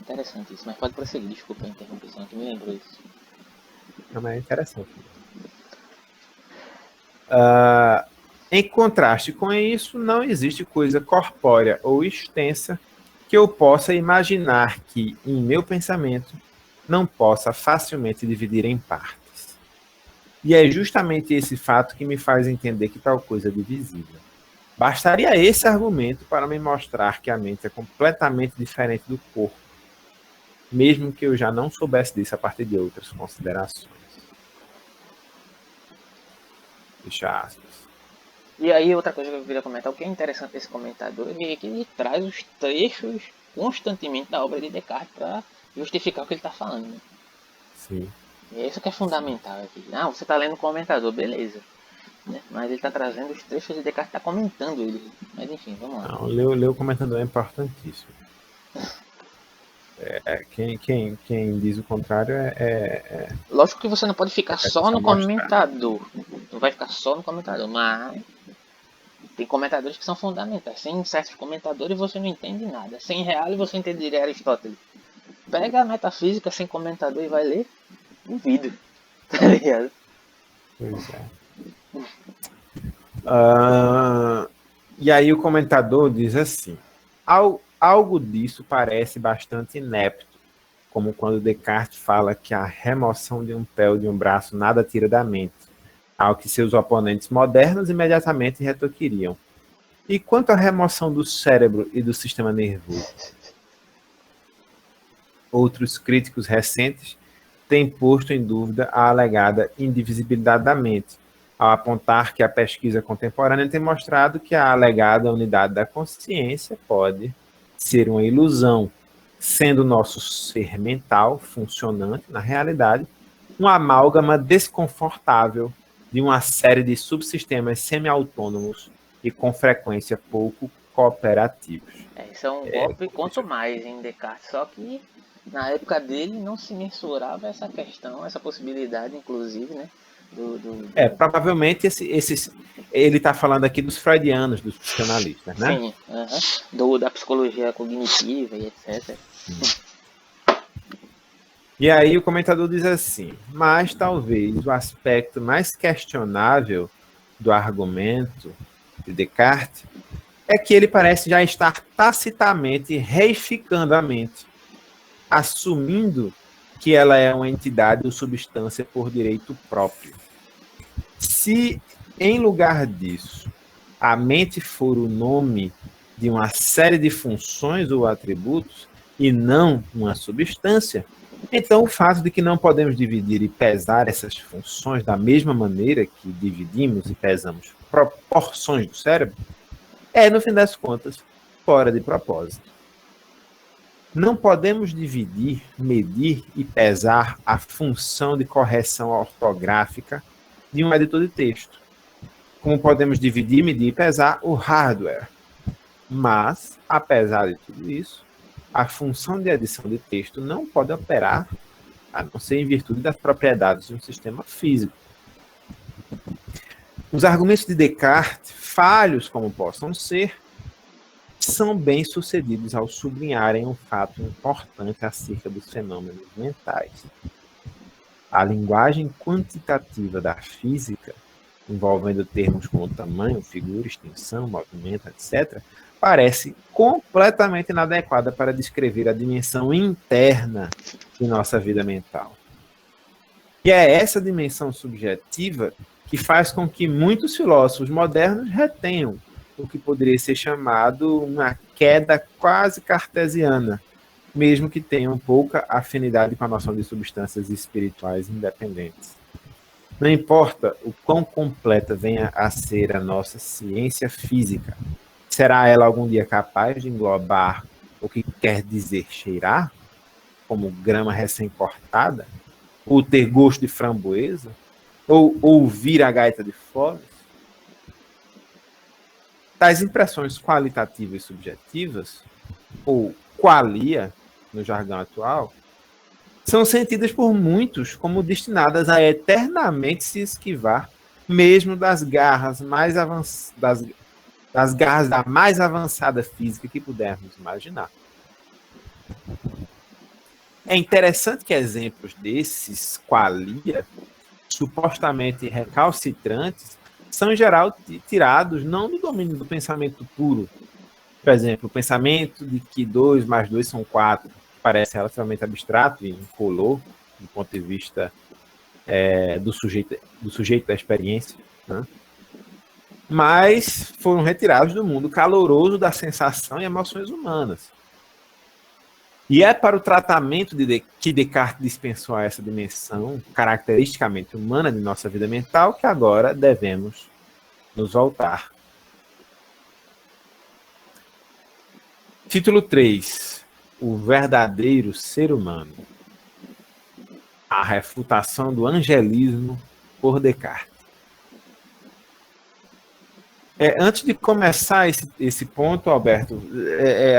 Interessante isso, mas pode prosseguir, desculpa a interrupção, que me lembrou isso. Não, é interessante. Em contraste com isso, não existe coisa corpórea ou extensa que eu possa imaginar que, em meu pensamento, não possa facilmente dividir em partes. E é justamente esse fato que me faz entender que tal coisa é divisível. Bastaria esse argumento para me mostrar que a mente é completamente diferente do corpo, mesmo que eu já não soubesse disso a partir de outras considerações. Fecha aspas. E aí outra coisa que eu queria comentar, o que é interessante desse comentador é que ele traz os trechos constantemente da obra de Descartes para justificar o que ele está falando, né? Sim. E é isso que é fundamental aqui. Ah, você está lendo o comentador, beleza. Né? Mas ele está trazendo os trechos de Descartes, está comentando ele. Mas enfim, vamos lá. Não, ler o comentador é importantíssimo. Quem diz o contrário Lógico que você não pode ficar só no mostrar. comentador. Não vai ficar só no comentador, mas tem comentadores que são fundamentais. Sem certos comentadores você não entende nada. Sem Reale você entenderia Aristóteles. Pega a metafísica sem comentador e vai ler, duvido. Tá ligado? Pois é. E aí o comentador diz assim: algo disso parece bastante inepto, como quando Descartes fala que a remoção de um pé ou de um braço nada tira da mente, ao que seus oponentes modernos imediatamente retorquiriam. E quanto à remoção do cérebro e do sistema nervoso? Outros críticos recentes têm posto em dúvida a alegada indivisibilidade da mente, ao apontar que a pesquisa contemporânea tem mostrado que a alegada unidade da consciência pode ser uma ilusão, sendo nosso ser mental funcionante, na realidade, uma amálgama desconfortável de uma série de subsistemas semi-autônomos e com frequência pouco cooperativos. Isso é um golpe quanto mais em Descartes, só que na época dele não se mensurava essa questão, essa possibilidade, inclusive, né? Provavelmente ele está falando aqui dos freudianos, dos psicanalistas, né? Sim, da psicologia cognitiva e etc. E aí o comentador diz assim: mas talvez o aspecto mais questionável do argumento de Descartes é que ele parece já estar tacitamente reificando a mente, assumindo que ela é uma entidade ou substância por direito próprio. Se, em lugar disso, a mente for o nome de uma série de funções ou atributos e não uma substância, então o fato de que não podemos dividir e pesar essas funções da mesma maneira que dividimos e pesamos proporções do cérebro é, no fim das contas, fora de propósito. Não podemos dividir, medir e pesar a função de correção ortográfica de um editor de texto, como podemos dividir, medir e pesar o hardware. Mas, apesar de tudo isso, a função de edição de texto não pode operar a não ser em virtude das propriedades de um sistema físico. Os argumentos de Descartes, falhos como possam ser, são bem-sucedidos ao sublinharem um fato importante acerca dos fenômenos mentais. A linguagem quantitativa da física, envolvendo termos como tamanho, figura, extensão, movimento, etc., parece completamente inadequada para descrever a dimensão interna de nossa vida mental. E é essa dimensão subjetiva que faz com que muitos filósofos modernos retenham o que poderia ser chamado uma queda quase cartesiana, mesmo que tenham pouca afinidade com a noção de substâncias espirituais independentes. Não importa o quão completa venha a ser a nossa ciência física, será ela algum dia capaz de englobar o que quer dizer cheirar, como grama recém-cortada, ou ter gosto de framboesa, ou ouvir a gaita de foles? Tais impressões qualitativas e subjetivas, ou qualia, no jargão atual, são sentidas por muitos como destinadas a eternamente se esquivar, mesmo das garras mais das garras da mais avançada física que pudermos imaginar. É interessante que exemplos desses qualia, supostamente recalcitrantes, são em geral tirados não do domínio do pensamento puro. Por exemplo, o pensamento de que 2 mais 2 são 4 parece relativamente abstrato e incolor do ponto de vista do sujeito da experiência, né? Mas foram retirados do mundo caloroso da sensação e emoções humanas. E é para o tratamento que Descartes dispensou a essa dimensão caracteristicamente humana de nossa vida mental que agora devemos nos voltar. Título 3. O verdadeiro ser humano. A refutação do angelismo por Descartes. Antes de começar esse ponto, Alberto,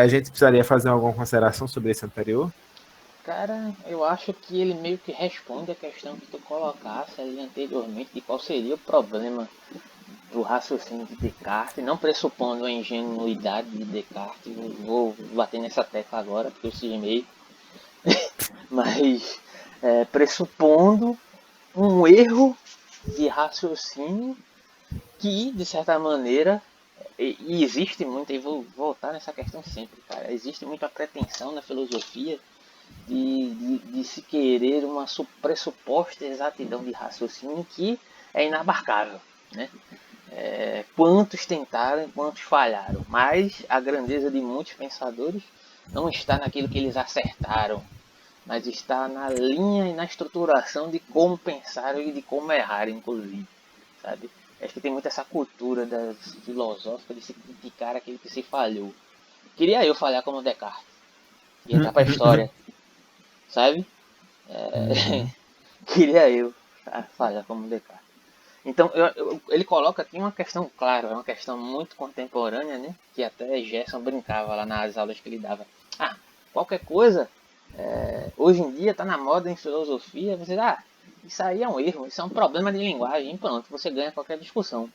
a gente precisaria fazer alguma consideração sobre esse anterior? Cara, eu acho que ele meio que responde a questão que tu colocasse ali anteriormente de qual seria o problema do raciocínio de Descartes, não pressupondo a ingenuidade de Descartes, vou bater nessa tecla agora porque eu cismei, mas pressupondo um erro de raciocínio que, de certa maneira, e existe muito, e vou voltar nessa questão sempre, cara, existe muita pretensão na filosofia de se querer uma pressuposta exatidão de raciocínio que é inabarcável, né? Quantos tentaram, quantos falharam, mas a grandeza de muitos pensadores não está naquilo que eles acertaram, mas está na linha e na estruturação de como pensaram e de como erraram, inclusive, sabe? Acho que tem muito essa cultura filosófica de se criticar aquele que se falhou. Queria eu falhar como Descartes e entrar pra história, sabe? Queria eu falhar como Descartes. Então, ele coloca aqui uma questão, claro, é uma questão muito contemporânea, né? Que até Gerson brincava lá nas aulas que ele dava. Qualquer coisa, hoje em dia está na moda em filosofia, você isso aí é um erro, isso é um problema de linguagem, e pronto, você ganha qualquer discussão.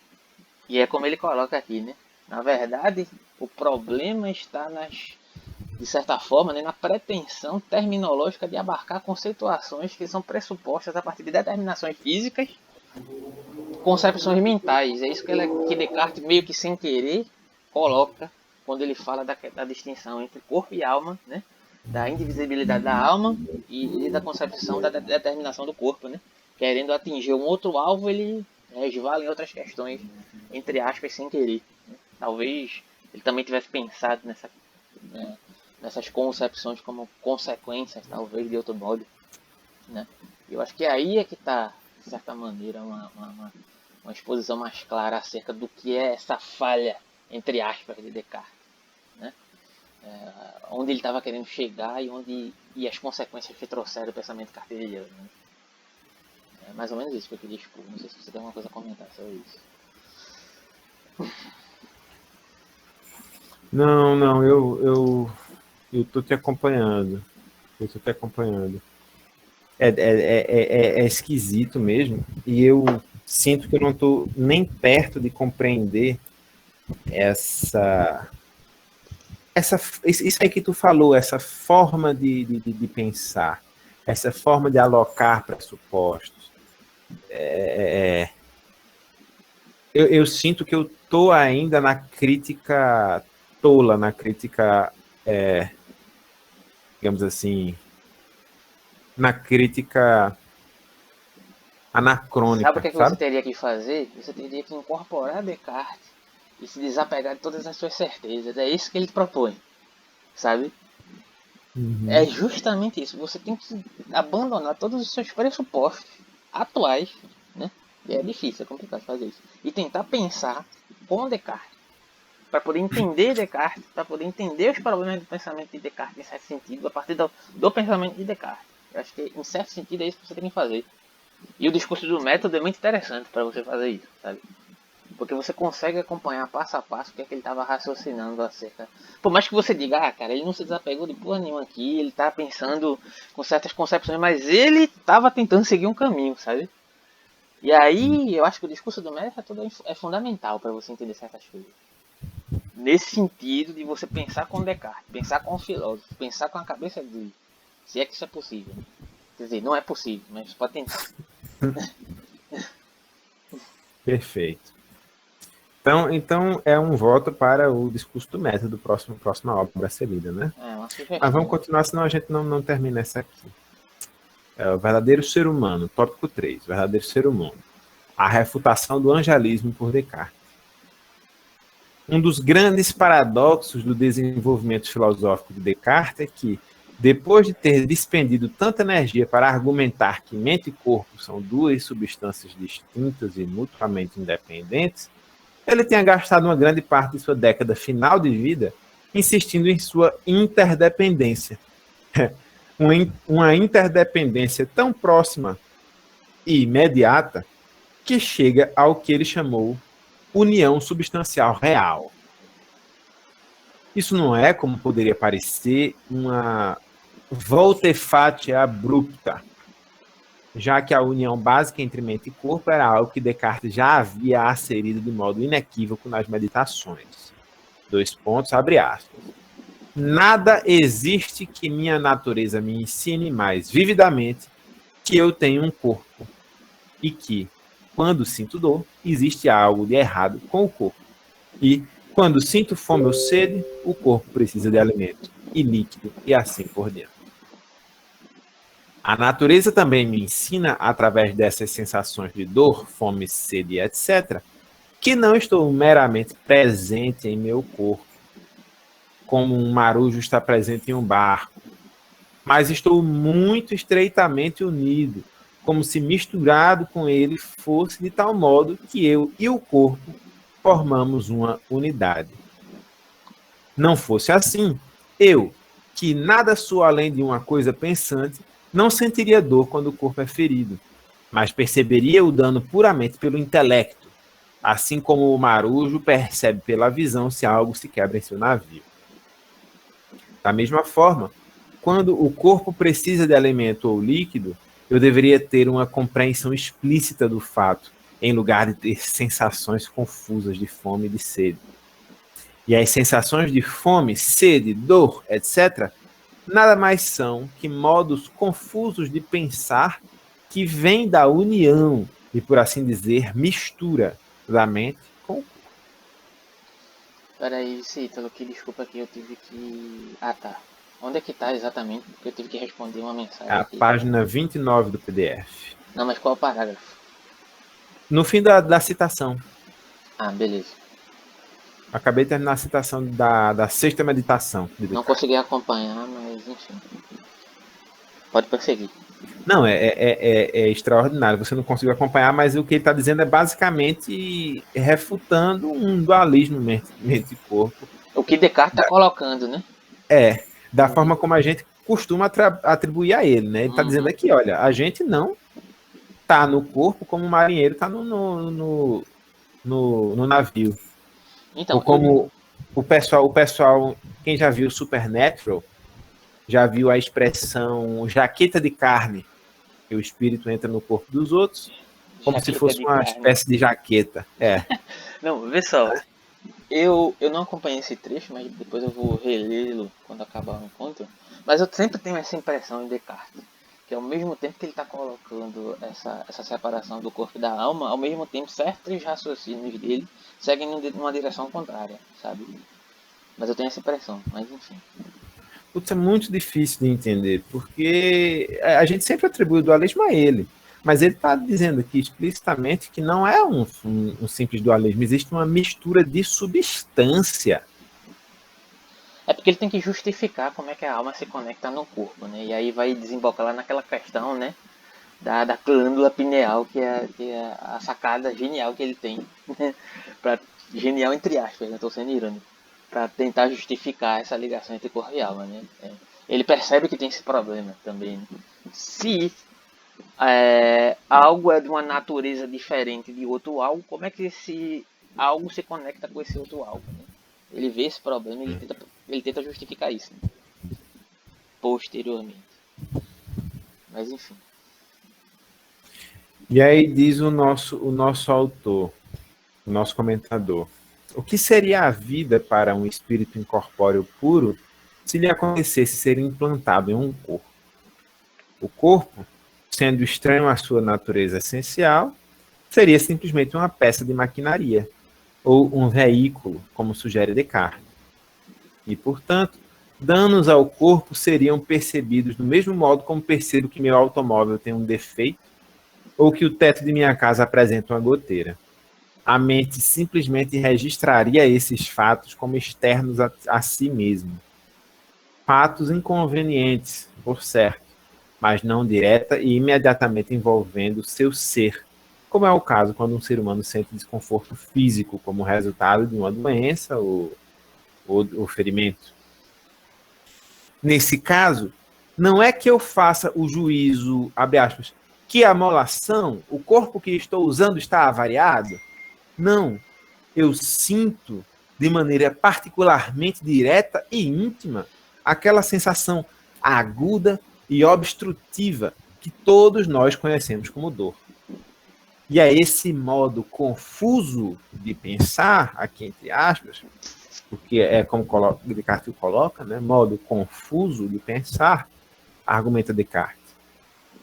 E é como ele coloca aqui, né? Na verdade, o problema está de certa forma, né, na pretensão terminológica de abarcar conceituações que são pressupostas a partir de determinações físicas, concepções mentais. É isso que Descartes, meio que sem querer, coloca quando ele fala da distinção entre corpo e alma, né? Da indivisibilidade da alma e da concepção da determinação do corpo, né? Querendo atingir um outro alvo, ele resvala em outras questões, entre aspas, sem querer, né? Talvez ele também tivesse pensado nessas concepções como consequências, talvez, de outro modo, né? Eu acho que aí é que está, de certa maneira, uma exposição mais clara acerca do que é essa falha, entre aspas, de Descartes, né? Onde ele estava querendo chegar e as consequências que trouxeram o pensamento cartesiano, né? É mais ou menos isso que eu queria expor. Não sei se você tem alguma coisa a comentar sobre isso. Não, eu tô te acompanhando. É esquisito mesmo. E eu sinto que eu não estou nem perto de compreender isso aí que tu falou, essa forma de pensar, essa forma de alocar pressupostos. Eu sinto que eu estou ainda na crítica tola, na crítica, digamos assim, na crítica Sabe o anacrônica, que você sabe? teria que fazer? Você teria que incorporar Descartes e se desapegar de todas as suas certezas. É isso que ele propõe, sabe? É Uhum. justamente isso. Você tem que abandonar todos os seus pressupostos atuais, né? E é difícil, é complicado fazer isso. E tentar pensar com Descartes, para poder entender Descartes, para poder entender os problemas do pensamento de Descartes em certo sentido, a partir do pensamento de Descartes. Eu acho que em certo sentido é isso que você tem que fazer. E o discurso do método é muito interessante para você fazer isso, sabe? Porque você consegue acompanhar passo a passo o que é que ele estava raciocinando acerca. Por mais que você diga, ah, cara, ele não se desapegou de porra nenhuma aqui, ele tá pensando com certas concepções, mas ele estava tentando seguir um caminho, sabe? E aí, eu acho que o discurso do método é fundamental para você entender certas coisas. Nesse sentido de você pensar com Descartes, pensar com o filósofo, pensar com a cabeça dele. Se é que isso é possível. Quer dizer, não é possível, mas você pode tentar. Perfeito. Então é um voto para o discurso do método, próxima obra a ser lida, né? É uma Mas vamos sugestão. continuar, senão a gente não termina essa aqui. É o verdadeiro ser humano, tópico 3, verdadeiro ser humano. A refutação do angelismo por Descartes. Um dos grandes paradoxos do desenvolvimento filosófico de Descartes é que, depois de ter despendido tanta energia para argumentar que mente e corpo são duas substâncias distintas e mutuamente independentes, ele tinha gastado uma grande parte de sua década final de vida insistindo em sua interdependência. Uma interdependência tão próxima e imediata que chega ao que ele chamou união substancial real. Isso não é, como poderia parecer, uma volte-face abrupta, já que a união básica entre mente e corpo era algo que Descartes já havia asserido de modo inequívoco nas meditações. Dois pontos, abre aspas. Nada existe que minha natureza me ensine mais vividamente que eu tenho um corpo e que, quando sinto dor, existe algo de errado com o corpo. E, quando sinto fome ou sede, o corpo precisa de alimento e líquido e assim por diante. A natureza também me ensina, através dessas sensações de dor, fome, sede, etc., que não estou meramente presente em meu corpo, como um marujo está presente em um barco, mas estou muito estreitamente unido, como se misturado com ele fosse de tal modo que eu e o corpo formamos uma unidade. Não fosse assim, eu, que nada sou além de uma coisa pensante, não sentiria dor quando o corpo é ferido, mas perceberia o dano puramente pelo intelecto, assim como o marujo percebe pela visão se algo se quebra em seu navio. Da mesma forma, quando o corpo precisa de alimento ou líquido, eu deveria ter uma compreensão explícita do fato, em lugar de ter sensações confusas de fome e de sede. E as sensações de fome, sede, dor, etc., nada mais são que modos confusos de pensar que vêm da união e, por assim dizer, mistura da mente com. Peraí, Cítalo, que desculpa que eu tive que. Ah, tá. Onde é que tá exatamente? Porque eu tive que responder uma mensagem A aqui. página 29 do PDF. Não, mas qual é o parágrafo? No fim da citação. Ah, beleza. Acabei de terminar a citação da sexta meditação de Não Descartes. consegui acompanhar, mas enfim. Pode prosseguir. Não, é extraordinário. Você não conseguiu acompanhar, mas o que ele está dizendo é basicamente refutando um dualismo mente e corpo. O que Descartes está colocando, né? Da Uhum. forma como a gente costuma atribuir a ele, né? Ele está dizendo Uhum. aqui, olha, a gente não está no corpo como o marinheiro está no navio. Ou Então, como o pessoal, quem já viu Supernatural, já viu a expressão jaqueta de carne, que o espírito entra no corpo dos outros, como se jaqueta fosse de uma carne. espécie de jaqueta. Não, vê só. Eu não acompanhei esse trecho, mas depois eu vou relê-lo quando acabar o encontro. Mas eu sempre tenho essa impressão em Descartes. Que ao mesmo tempo que ele está colocando essa separação do corpo e da alma, ao mesmo tempo certos raciocínios dele seguem numa direção contrária, sabe? Mas eu tenho essa impressão, mas enfim. Putz, é muito difícil de entender, porque a gente sempre atribui o dualismo a ele. Mas ele está dizendo aqui explicitamente que não é um simples dualismo, existe uma mistura de substância. É porque ele tem que justificar como é que a alma se conecta no corpo, né? E aí vai desembocar lá naquela questão, né? Da glândula pineal, que é a sacada genial que ele tem. Pra, genial entre aspas, né? Tô sendo irônico. Pra tentar justificar essa ligação entre corpo e alma, né? Ele percebe que tem esse problema também, né? Se algo é de uma natureza diferente de outro algo, como é que esse algo se conecta com esse outro algo, né? Ele vê esse problema e ele tenta justificar isso, né? Posteriormente. Mas enfim. E aí diz o nosso autor, o nosso comentador: o que seria a vida para um espírito incorpóreo puro se lhe acontecesse ser implantado em um corpo? O corpo, sendo estranho à sua natureza essencial, seria simplesmente uma peça de maquinaria, ou um veículo, como sugere Descartes. E, portanto, danos ao corpo seriam percebidos do mesmo modo como percebo que meu automóvel tem um defeito ou que o teto de minha casa apresenta uma goteira. A mente simplesmente registraria esses fatos como externos a si mesmo. Fatos inconvenientes, por certo, mas não direta e imediatamente envolvendo seu ser, como é o caso quando um ser humano sente desconforto físico como resultado de uma doença ou ferimento. Nesse caso, não é que eu faça o juízo, abre aspas, que a molação, o corpo que estou usando está avariado. Não, eu sinto de maneira particularmente direta e íntima aquela sensação aguda e obstrutiva que todos nós conhecemos como dor. E é esse modo confuso de pensar, aqui entre aspas, porque é como Descartes coloca, né, modo confuso de pensar, argumenta Descartes,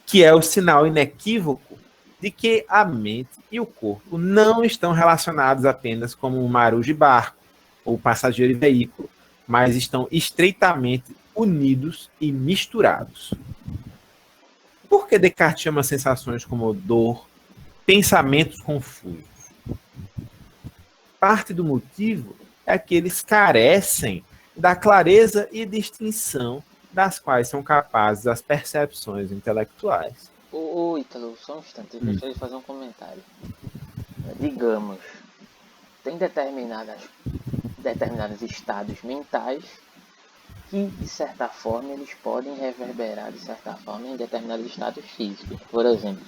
que é o sinal inequívoco de que a mente e o corpo não estão relacionados apenas como um marujo de barco ou passageiro de veículo, mas estão estreitamente unidos e misturados. Por que Descartes chama sensações como dor, pensamentos confusos? Parte do motivo é que eles carecem da clareza e distinção das quais são capazes as percepções intelectuais. Ô Ítalo, só um instante, eu gostaria de fazer um comentário. Digamos, tem determinados estados mentais que, de certa forma, eles podem reverberar, de certa forma, em determinados estados físicos. Por exemplo,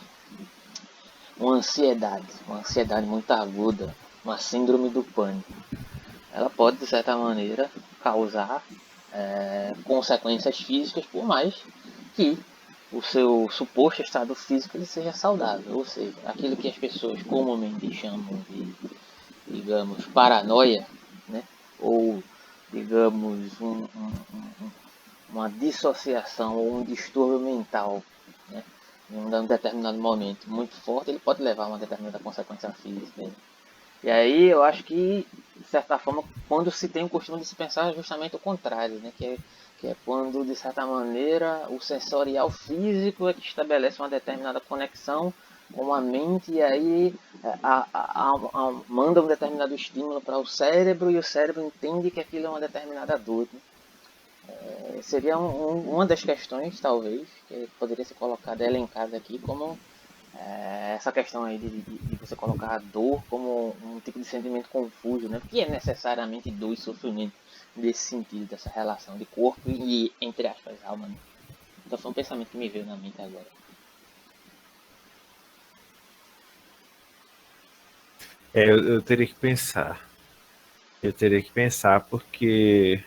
uma ansiedade muito aguda, uma síndrome do pânico. Ela pode, de certa maneira, causar consequências físicas, por mais que o seu suposto estado físico ele seja saudável. Ou seja, aquilo que as pessoas comumente chamam de, digamos, paranoia, né? Ou, digamos, uma dissociação ou um distúrbio mental, né? Em um determinado momento muito forte, ele pode levar a uma determinada consequência física. Né? E aí eu acho que, de certa forma, quando se tem o costume de se pensar justamente o contrário, né? Que é quando, de certa maneira, o sensorial físico é que estabelece uma determinada conexão com a mente e aí manda um determinado estímulo para o cérebro e o cérebro entende que aquilo é uma determinada dor. Né? Seria uma das questões, talvez, que poderia ser colocada, elencada aqui como essa questão aí de você colocar a dor como um tipo de sentimento confuso, né? Que é necessariamente dor e sofrimento nesse sentido, dessa relação de corpo e, entre aspas, alma. Né? Então foi um pensamento que me veio na mente agora. Eu teria que pensar. Eu teria que pensar porque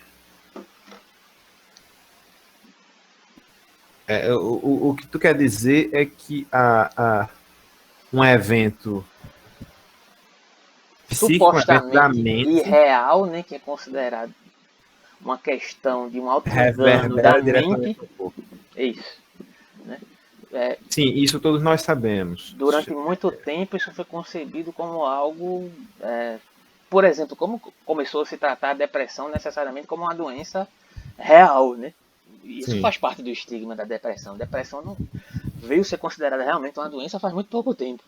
o que tu quer dizer é que um evento psíquico, um evento da Supostamente mente, irreal, né? Que é considerado uma questão de um auto-engano da reverbera diretamente mente. no corpo. É isso. Né? Sim, isso todos nós sabemos. Durante muito tempo isso foi concebido como algo, por exemplo, como começou a se tratar a depressão necessariamente como uma doença real, né? Isso Sim. faz parte do estigma da depressão. Depressão não, veio ser considerada realmente uma doença faz muito pouco tempo,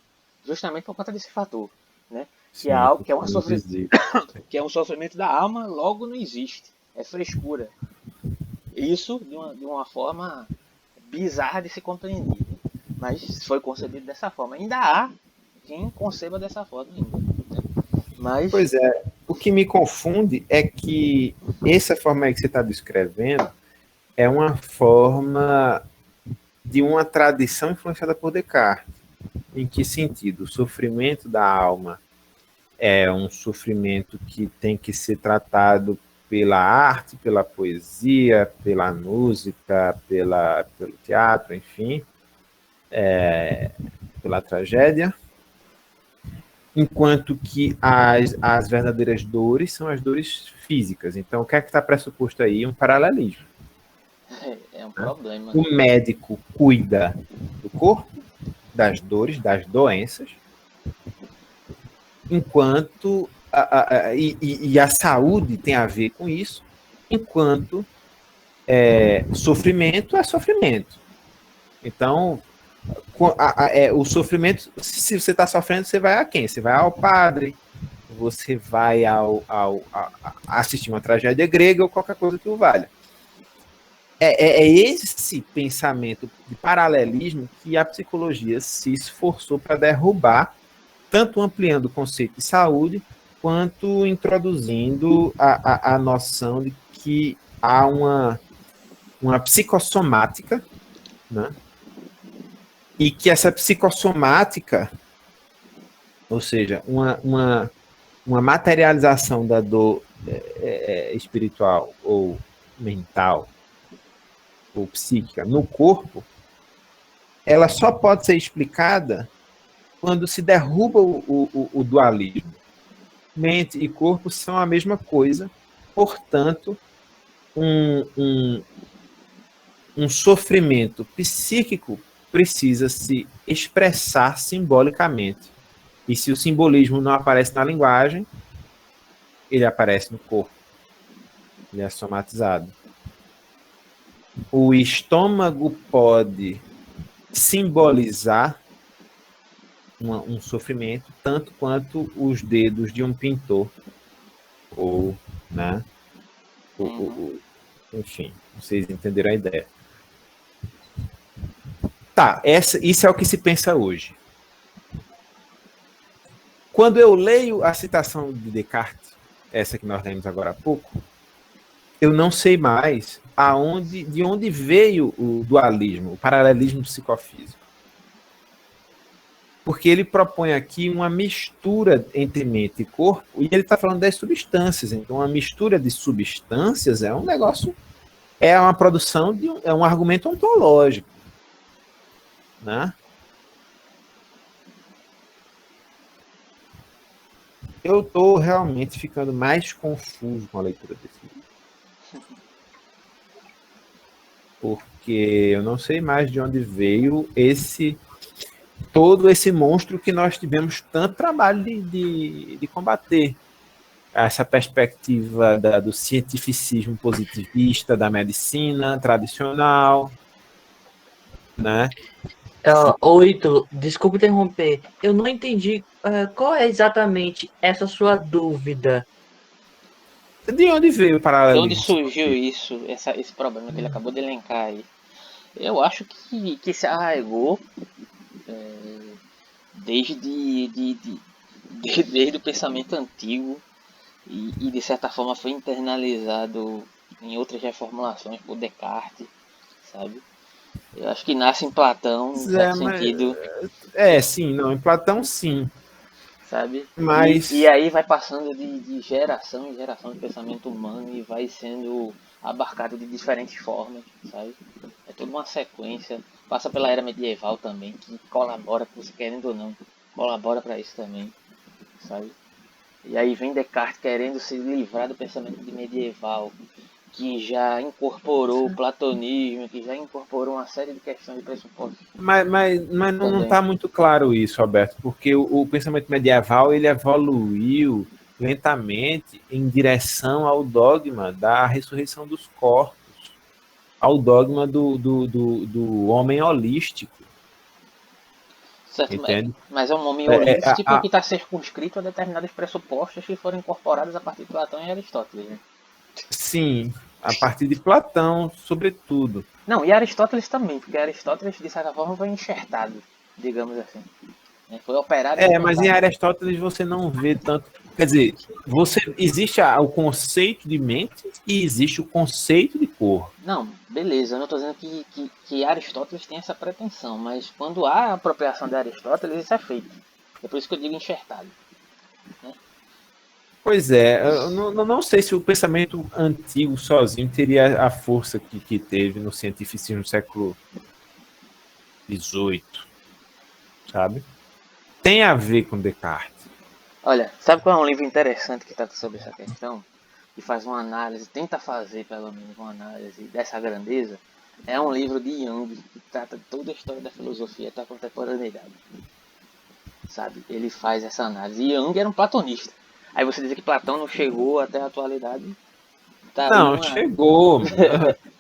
justamente por conta desse fator, né? Que é Sim, algo por que é, causa dos dias. que é um sofrimento da alma, logo não existe, é frescura. Isso de uma forma bizarra de se compreender, mas foi concebido dessa forma. Ainda há quem conceba dessa forma ainda, né? Mas Pois é, o que me confunde é que essa forma aí que você está descrevendo é uma forma de uma tradição influenciada por Descartes. Em que sentido? O sofrimento da alma é um sofrimento que tem que ser tratado pela arte, pela poesia, pela música, pelo teatro, enfim, pela tragédia, enquanto que as verdadeiras dores são as dores físicas. Então, o que é que está pressuposto aí? Um paralelismo. é um Né? problema, O né? médico cuida do corpo, das dores, das doenças, enquanto e a saúde tem a ver com isso, enquanto sofrimento é sofrimento. Então, o sofrimento, se você está sofrendo, você vai a quem? Você vai ao padre, você vai assistir uma tragédia grega ou qualquer coisa que o valha. É esse pensamento de paralelismo que a psicologia se esforçou para derrubar, tanto ampliando o conceito de saúde, quanto introduzindo a noção de que há uma psicossomática, né? E que essa psicossomática, ou seja, uma materialização da dor espiritual ou mental ou psíquica no corpo, ela só pode ser explicada quando se derruba o dualismo. Mente e corpo são a mesma coisa, portanto, um sofrimento psíquico precisa se expressar simbolicamente. E se o simbolismo não aparece na linguagem, ele aparece no corpo. Ele é somatizado. O estômago pode simbolizar um sofrimento tanto quanto os dedos de um pintor ou, né, Uhum. enfim, vocês entenderam a ideia. Tá, isso é o que se pensa hoje. Quando eu leio a citação de Descartes, essa que nós lemos agora há pouco, eu não sei mais de onde veio o dualismo, o paralelismo psicofísico. Porque ele propõe aqui uma mistura entre mente e corpo, e ele está falando das substâncias. Então, uma mistura de substâncias é um negócio, é uma produção é um argumento ontológico, né? Eu estou realmente ficando mais confuso com a leitura desse livro. Porque eu não sei mais de onde veio todo esse monstro que nós tivemos tanto trabalho de combater. Essa perspectiva do cientificismo positivista, da medicina tradicional, né? Oito, desculpe interromper. Eu não entendi qual é exatamente essa sua dúvida. De onde veio o De onde paralelismo surgiu psicofísico? isso, esse problema que ele acabou de elencar aí? Eu acho que se arraigou desde, desde o pensamento antigo e de certa forma foi internalizado em outras reformulações por Descartes, sabe? Eu acho que nasce em Platão, em certo Mas, sentido, sim, não, em Platão sim, sabe? E mas aí vai passando de geração em geração de pensamento humano e vai sendo abarcado de diferentes formas, sabe? É toda uma sequência. Passa pela era medieval também, que colabora, você querendo ou não, colabora para isso também, sabe? E aí vem Descartes querendo se livrar do pensamento de medieval, que já incorporou o platonismo, que já incorporou uma série de questões de pressupostos mas não também. está muito claro isso, Alberto, porque o pensamento medieval ele evoluiu lentamente em direção ao dogma da ressurreição dos corpos, ao dogma do homem holístico. Certo, entende? mas é um homem É, holístico que está circunscrito a determinados pressupostos que foram incorporados a partir de Platão e Aristóteles, né? sim, a partir de Platão, sobretudo. Não, e Aristóteles também, porque Aristóteles, de certa forma, foi enxertado, digamos assim. Né? Foi operado e Mas em implantado. Aristóteles você não vê tanto. Quer dizer, existe o conceito de mente e existe o conceito de cor. Não, beleza, eu não estou dizendo que Aristóteles tem essa pretensão, mas quando há apropriação de Aristóteles, isso é feito. É por isso que eu digo enxertado. Né? Pois é, eu não sei se o pensamento antigo sozinho teria a força que teve no cientificismo do século XVIII, sabe? Tem a ver com Descartes. Olha, sabe qual é um livro interessante que trata sobre essa questão? E faz uma análise, tenta fazer pelo menos uma análise dessa grandeza? É um livro de Jung, que trata toda a história da filosofia da contemporaneidade. Sabe? Ele faz essa análise. E Jung era um platonista. Aí você dizer que Platão não chegou até a atualidade, tá aí Não, uma... chegou.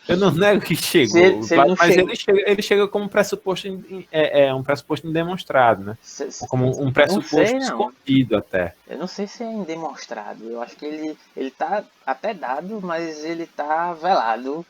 Eu não nego que chegou, Se ele não mas chegou... ele chega como pressuposto, um pressuposto indemonstrado, né? Como um pressuposto não sei, não. escondido até. Eu não sei se é indemonstrado. Eu acho que ele tá até dado, mas ele tá velado,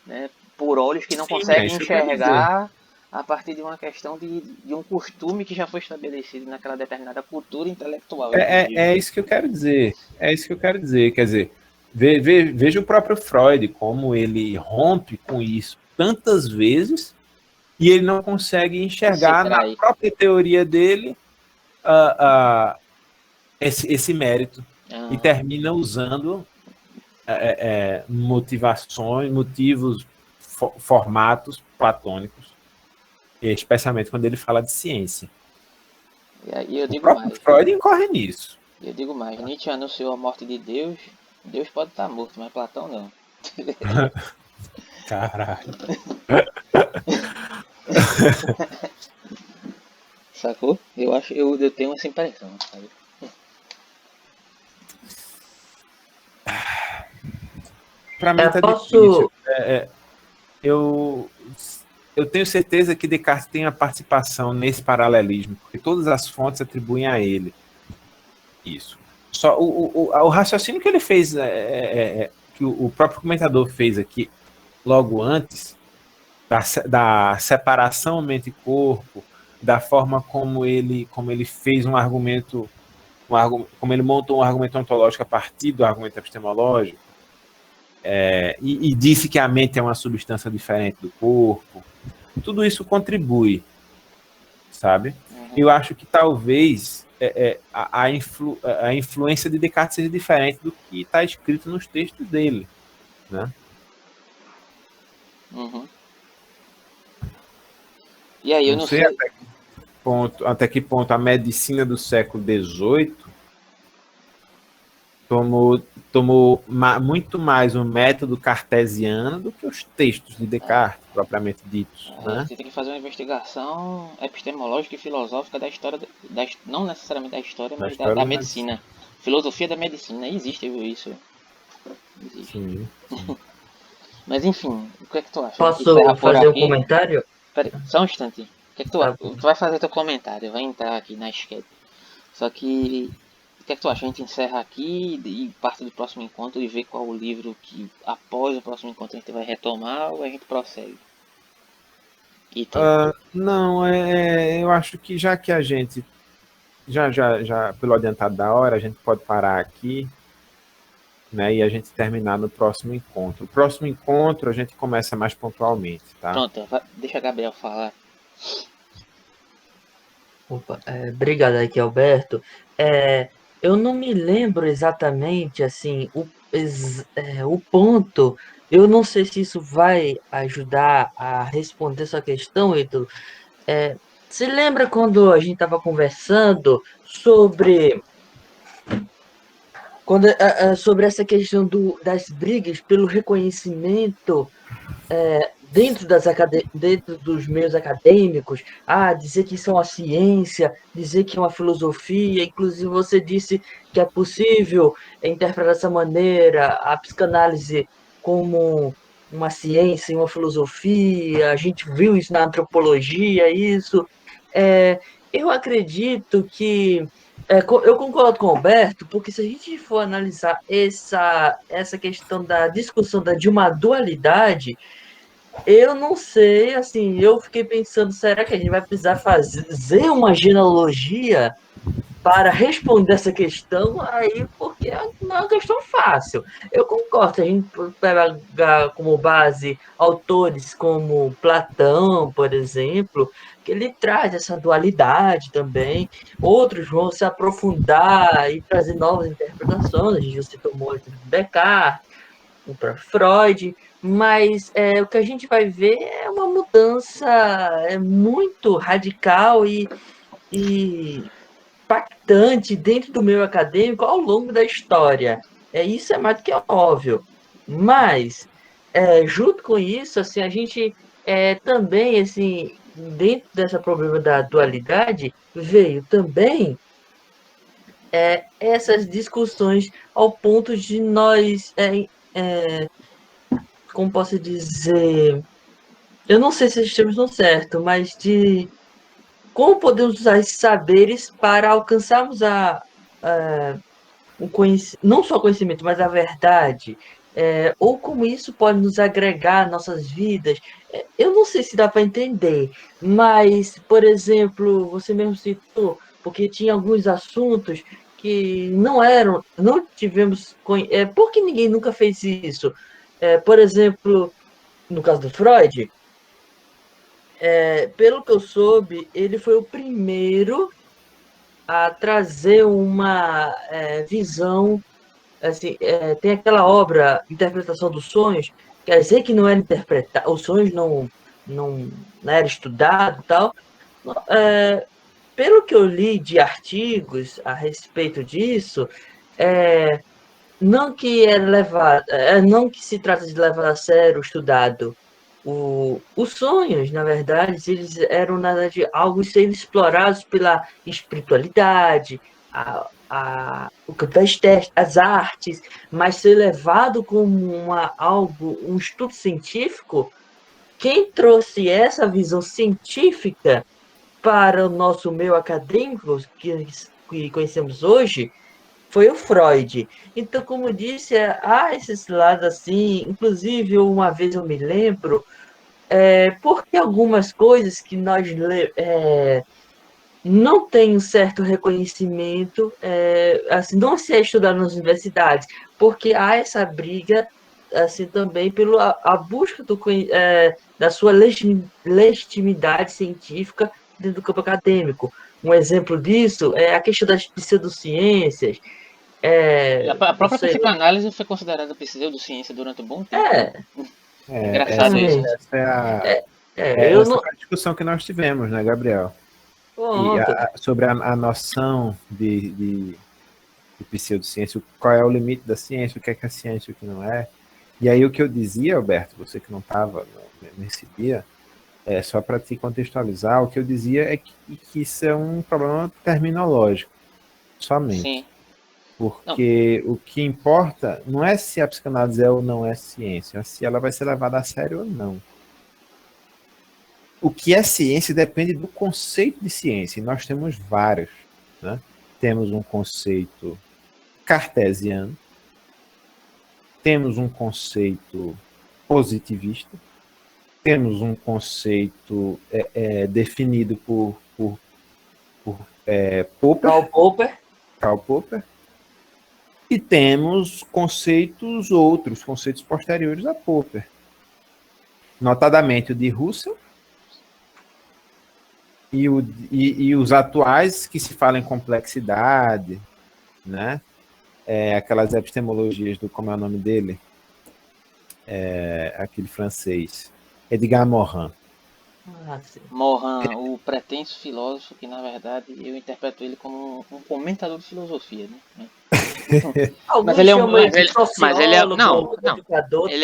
né? Por olhos que não Sim, conseguem isso eu quero dizer. enxergar a partir de uma questão de um costume que já foi estabelecido naquela determinada cultura intelectual. É isso que eu quero dizer. É isso que eu quero dizer. Quer dizer, veja o próprio Freud, como ele rompe com isso tantas vezes e ele não consegue enxergar na Peraí. própria teoria dele esse mérito. E termina usando motivos, formatos platônicos, especialmente quando ele fala de ciência. E eu O digo próprio mais. Freud incorre nisso. Eu digo mais. Nietzsche anunciou a morte de Deus. Deus pode estar morto, mas Platão não. Caralho. Sacou? Eu tenho essa impressão, sabe? Para mim tá difícil. Eu tenho certeza que Descartes tem a participação nesse paralelismo, porque todas as fontes atribuem a ele isso. Só o raciocínio que ele fez, que o próprio comentador fez aqui, logo antes, da separação mente e corpo, da forma como ele fez um argumento, como ele montou um argumento ontológico a partir do argumento epistemológico, e disse que a mente é uma substância diferente do corpo, tudo isso contribui, sabe? Eu acho que talvez a influência de Descartes seja diferente do que está escrito nos textos dele, né? Uhum. E aí, eu não sei até que ponto a medicina do século XVIII tomou muito mais o método cartesiano do que os textos de Descartes, propriamente ditos. Né? Você tem que fazer uma investigação epistemológica e filosófica da história, não necessariamente da história, mas da medicina. Filosofia da medicina, existe isso. Existe. Sim. Mas enfim, o que é que tu acha? Posso fazer um comentário? Pera, só um instante. O que é que tu acha? Tu vai fazer teu comentário, vai entrar aqui na esquete. Só que o que é que tu acha? A gente encerra aqui e parte do próximo encontro e vê qual o livro que após o próximo encontro a gente vai retomar ou a gente prossegue? Não, eu acho que já que a gente já pelo adiantado da hora, a gente pode parar aqui, né, e a gente terminar no próximo encontro. O próximo encontro a gente começa mais pontualmente, tá? Pronto, deixa a Gabriel falar. Opa, obrigado aqui, Alberto. Eu não me lembro exatamente assim o ponto. Eu não sei se isso vai ajudar a responder sua questão, Ítalo. Se lembra quando a gente estava conversando sobre essa questão das brigas pelo reconhecimento dentro dos meios acadêmicos, dizer que isso é uma ciência, dizer que é uma filosofia, inclusive você disse que é possível interpretar dessa maneira a psicanálise como uma ciência e uma filosofia, a gente viu isso na antropologia, isso. Eu acredito que eu concordo com o Alberto, porque se a gente for analisar essa questão da discussão de uma dualidade, eu não sei, assim, eu fiquei pensando, será que a gente vai precisar fazer uma genealogia para responder essa questão aí, porque não é uma questão fácil. Eu concordo, a gente pegar como base autores como Platão, por exemplo, que ele traz essa dualidade também. Outros vão se aprofundar e trazer novas interpretações. A gente já citou muito Descartes, o próprio Freud, mas o que a gente vai ver é uma mudança muito radical e impactante dentro do meio acadêmico ao longo da história. Isso é mais do que óbvio. Mas, junto com isso, assim, a gente também, assim, dentro desse problema da dualidade, veio também essas discussões ao ponto de nós, como posso dizer, eu não sei se estamos certo, mas de como podemos usar esses saberes para alcançarmos não só conhecimento, mas a verdade, ou como isso pode nos agregar às nossas vidas. Eu não sei se dá para entender, mas, por exemplo, você mesmo citou, porque tinha alguns assuntos que não tivemos, porque ninguém nunca fez isso. Por exemplo, no caso do Freud, pelo que eu soube, ele foi o primeiro a trazer uma visão. Assim, tem aquela obra, Interpretação dos Sonhos, quer dizer que não era interpretado, os sonhos não era estudado e tal. É, pelo que eu li de artigos a respeito disso, é, não que é levado, não que se trata de levar a sério estudado. Os sonhos, na verdade, eles eram na verdade, algo sendo explorados pela espiritualidade, o campo das as artes, mas ser levado como um estudo científico. Quem trouxe essa visão científica para o nosso meio acadêmico que conhecemos hoje foi o Freud. Então, como eu disse, há esses lados assim, inclusive uma vez eu me lembro, porque algumas coisas que nós não tem um certo reconhecimento, assim, não se é estudado nas universidades, porque há essa briga assim também pela a busca da sua legitimidade científica dentro do campo acadêmico. Um exemplo disso é a questão das pseudociências. A própria Você, psicanálise foi considerada pseudociência durante um bom tempo, né? é, Engraçado isso, né? Essa é a, eu essa não. foi a discussão que nós tivemos, né, Gabriel? E Pronto. sobre a noção de pseudociência, qual é o limite da ciência, o que é ciência e o que não é. E aí o que eu dizia, Alberto, você que não estava nesse dia, só para te contextualizar, o que eu dizia é que isso é um problema terminológico, somente. Sim. Não, Porque o que importa não é se a psicanálise é ou não é ciência, é se ela vai ser levada a sério ou não. O que é ciência depende do conceito de ciência, e nós temos vários. Né? Temos um conceito cartesiano, temos um conceito positivista, temos um conceito definido por Karl Popper. Karl Popper, e temos outros conceitos posteriores a Popper, notadamente o de Russell e os atuais que se falam em complexidade, né? Aquelas epistemologias do, como é o nome dele? Aquele francês, Edgar Morin. Morin, o pretenso filósofo, que na verdade eu interpreto ele como um comentador de filosofia, né? Mas Alguns ele é um, chamam ele de sociólogo, não, educador também.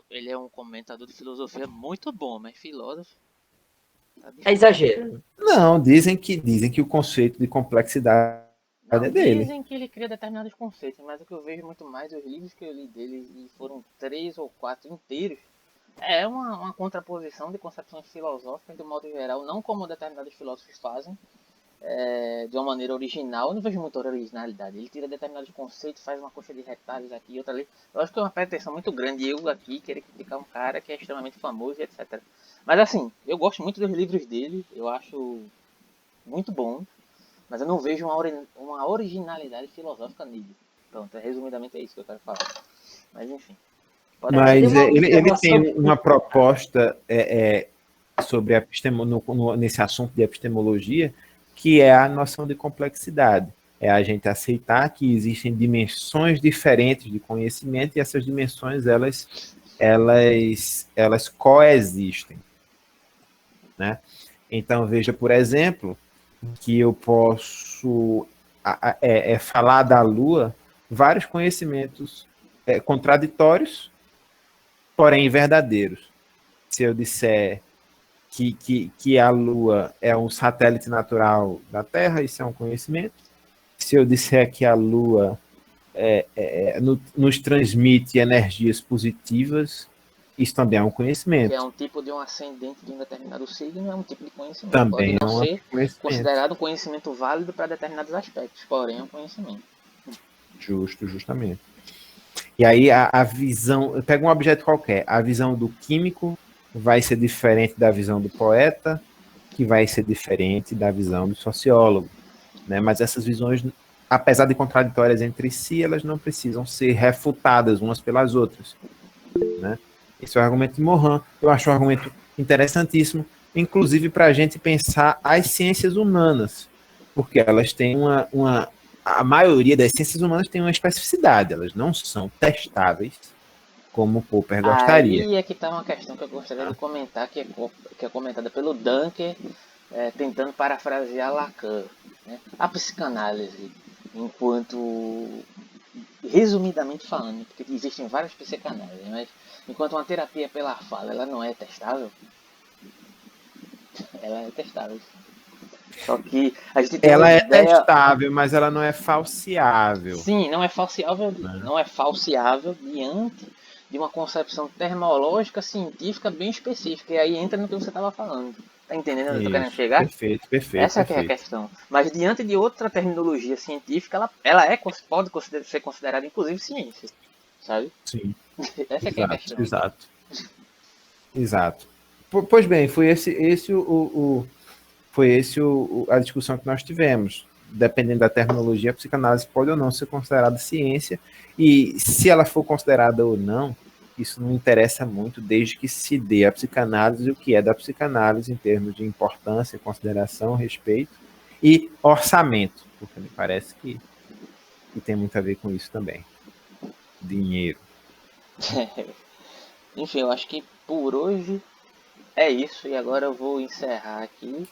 ele é um comentador de filosofia muito bom, mas filósofo tá É difícil. exagero. Não, dizem que o conceito de complexidade Não, é dele. dizem que ele cria determinados conceitos, mas o que eu vejo muito mais, os livros que eu li dele, e foram 3 ou 4 inteiros, é uma contraposição de concepções filosóficas, de modo geral, não como determinados filósofos fazem, de uma maneira original. Eu não vejo muita originalidade. Ele tira determinados conceitos, faz uma coxa de retalhos aqui e outra ali. Eu acho que é uma pretensão muito grande eu aqui querer criticar um cara que é extremamente famoso e etc. Mas assim, eu gosto muito dos livros dele, eu acho muito bom, mas eu não vejo uma originalidade filosófica nele. Pronto, resumidamente é isso que eu quero falar. Mas enfim. Podemos ter Mas uma ele observação. tem uma proposta sobre nesse assunto de epistemologia, que é a noção de complexidade. É a gente aceitar que existem dimensões diferentes de conhecimento e essas dimensões elas coexistem, né? Então veja, por exemplo, que eu posso falar da Lua vários conhecimentos contraditórios, porém verdadeiros. Se eu disser que a Lua é um satélite natural da Terra, isso é um conhecimento. Se eu disser que a Lua nos transmite energias positivas, isso também é um Que é conhecimento. um tipo de um ascendente de um determinado signo, é um tipo de conhecimento. Pode Também é não um ser conhecimento. considerado um conhecimento válido para determinados aspectos, porém é um conhecimento. Justamente. E aí a visão, eu pego um objeto qualquer, a visão do químico vai ser diferente da visão do poeta, que vai ser diferente da visão do sociólogo, né? Mas essas visões, apesar de contraditórias entre si, elas não precisam ser refutadas umas pelas outras, né? Esse é o argumento de Morin. Eu acho um argumento interessantíssimo, inclusive para a gente pensar as ciências humanas, porque elas têm a maioria das ciências humanas tem uma especificidade, elas não são testáveis como o Popper gostaria. Aí é que está uma questão que eu gostaria de comentar, que é comentada pelo Dunker, tentando parafrasear Lacan. Né? A psicanálise, enquanto, resumidamente falando, porque existem várias psicanálises, mas enquanto uma terapia pela fala ela não é testável, ela é testável. Só que a gente tem uma Ela é ideia. testável, mas ela não é falseável. Sim, não é falseável diante de uma concepção termológica científica bem específica. E aí entra no que você estava falando. Tá entendendo onde eu tô querendo Isso, chegar? perfeito, perfeito, Essa que é a perfeito. questão. Mas diante de outra terminologia científica, pode ser considerada inclusive ciência. Sabe? Sim, Essa que é a exato, questão. exato, exato. Pois bem, foi a discussão que nós tivemos. Dependendo da terminologia, a psicanálise pode ou não ser considerada ciência, e se ela for considerada ou não, isso não interessa muito, desde que se dê a psicanálise o que é da psicanálise em termos de importância, consideração, respeito e orçamento, porque me parece que tem muito a ver com isso também. Dinheiro. Enfim, eu acho que por hoje é isso. E agora eu vou encerrar aqui.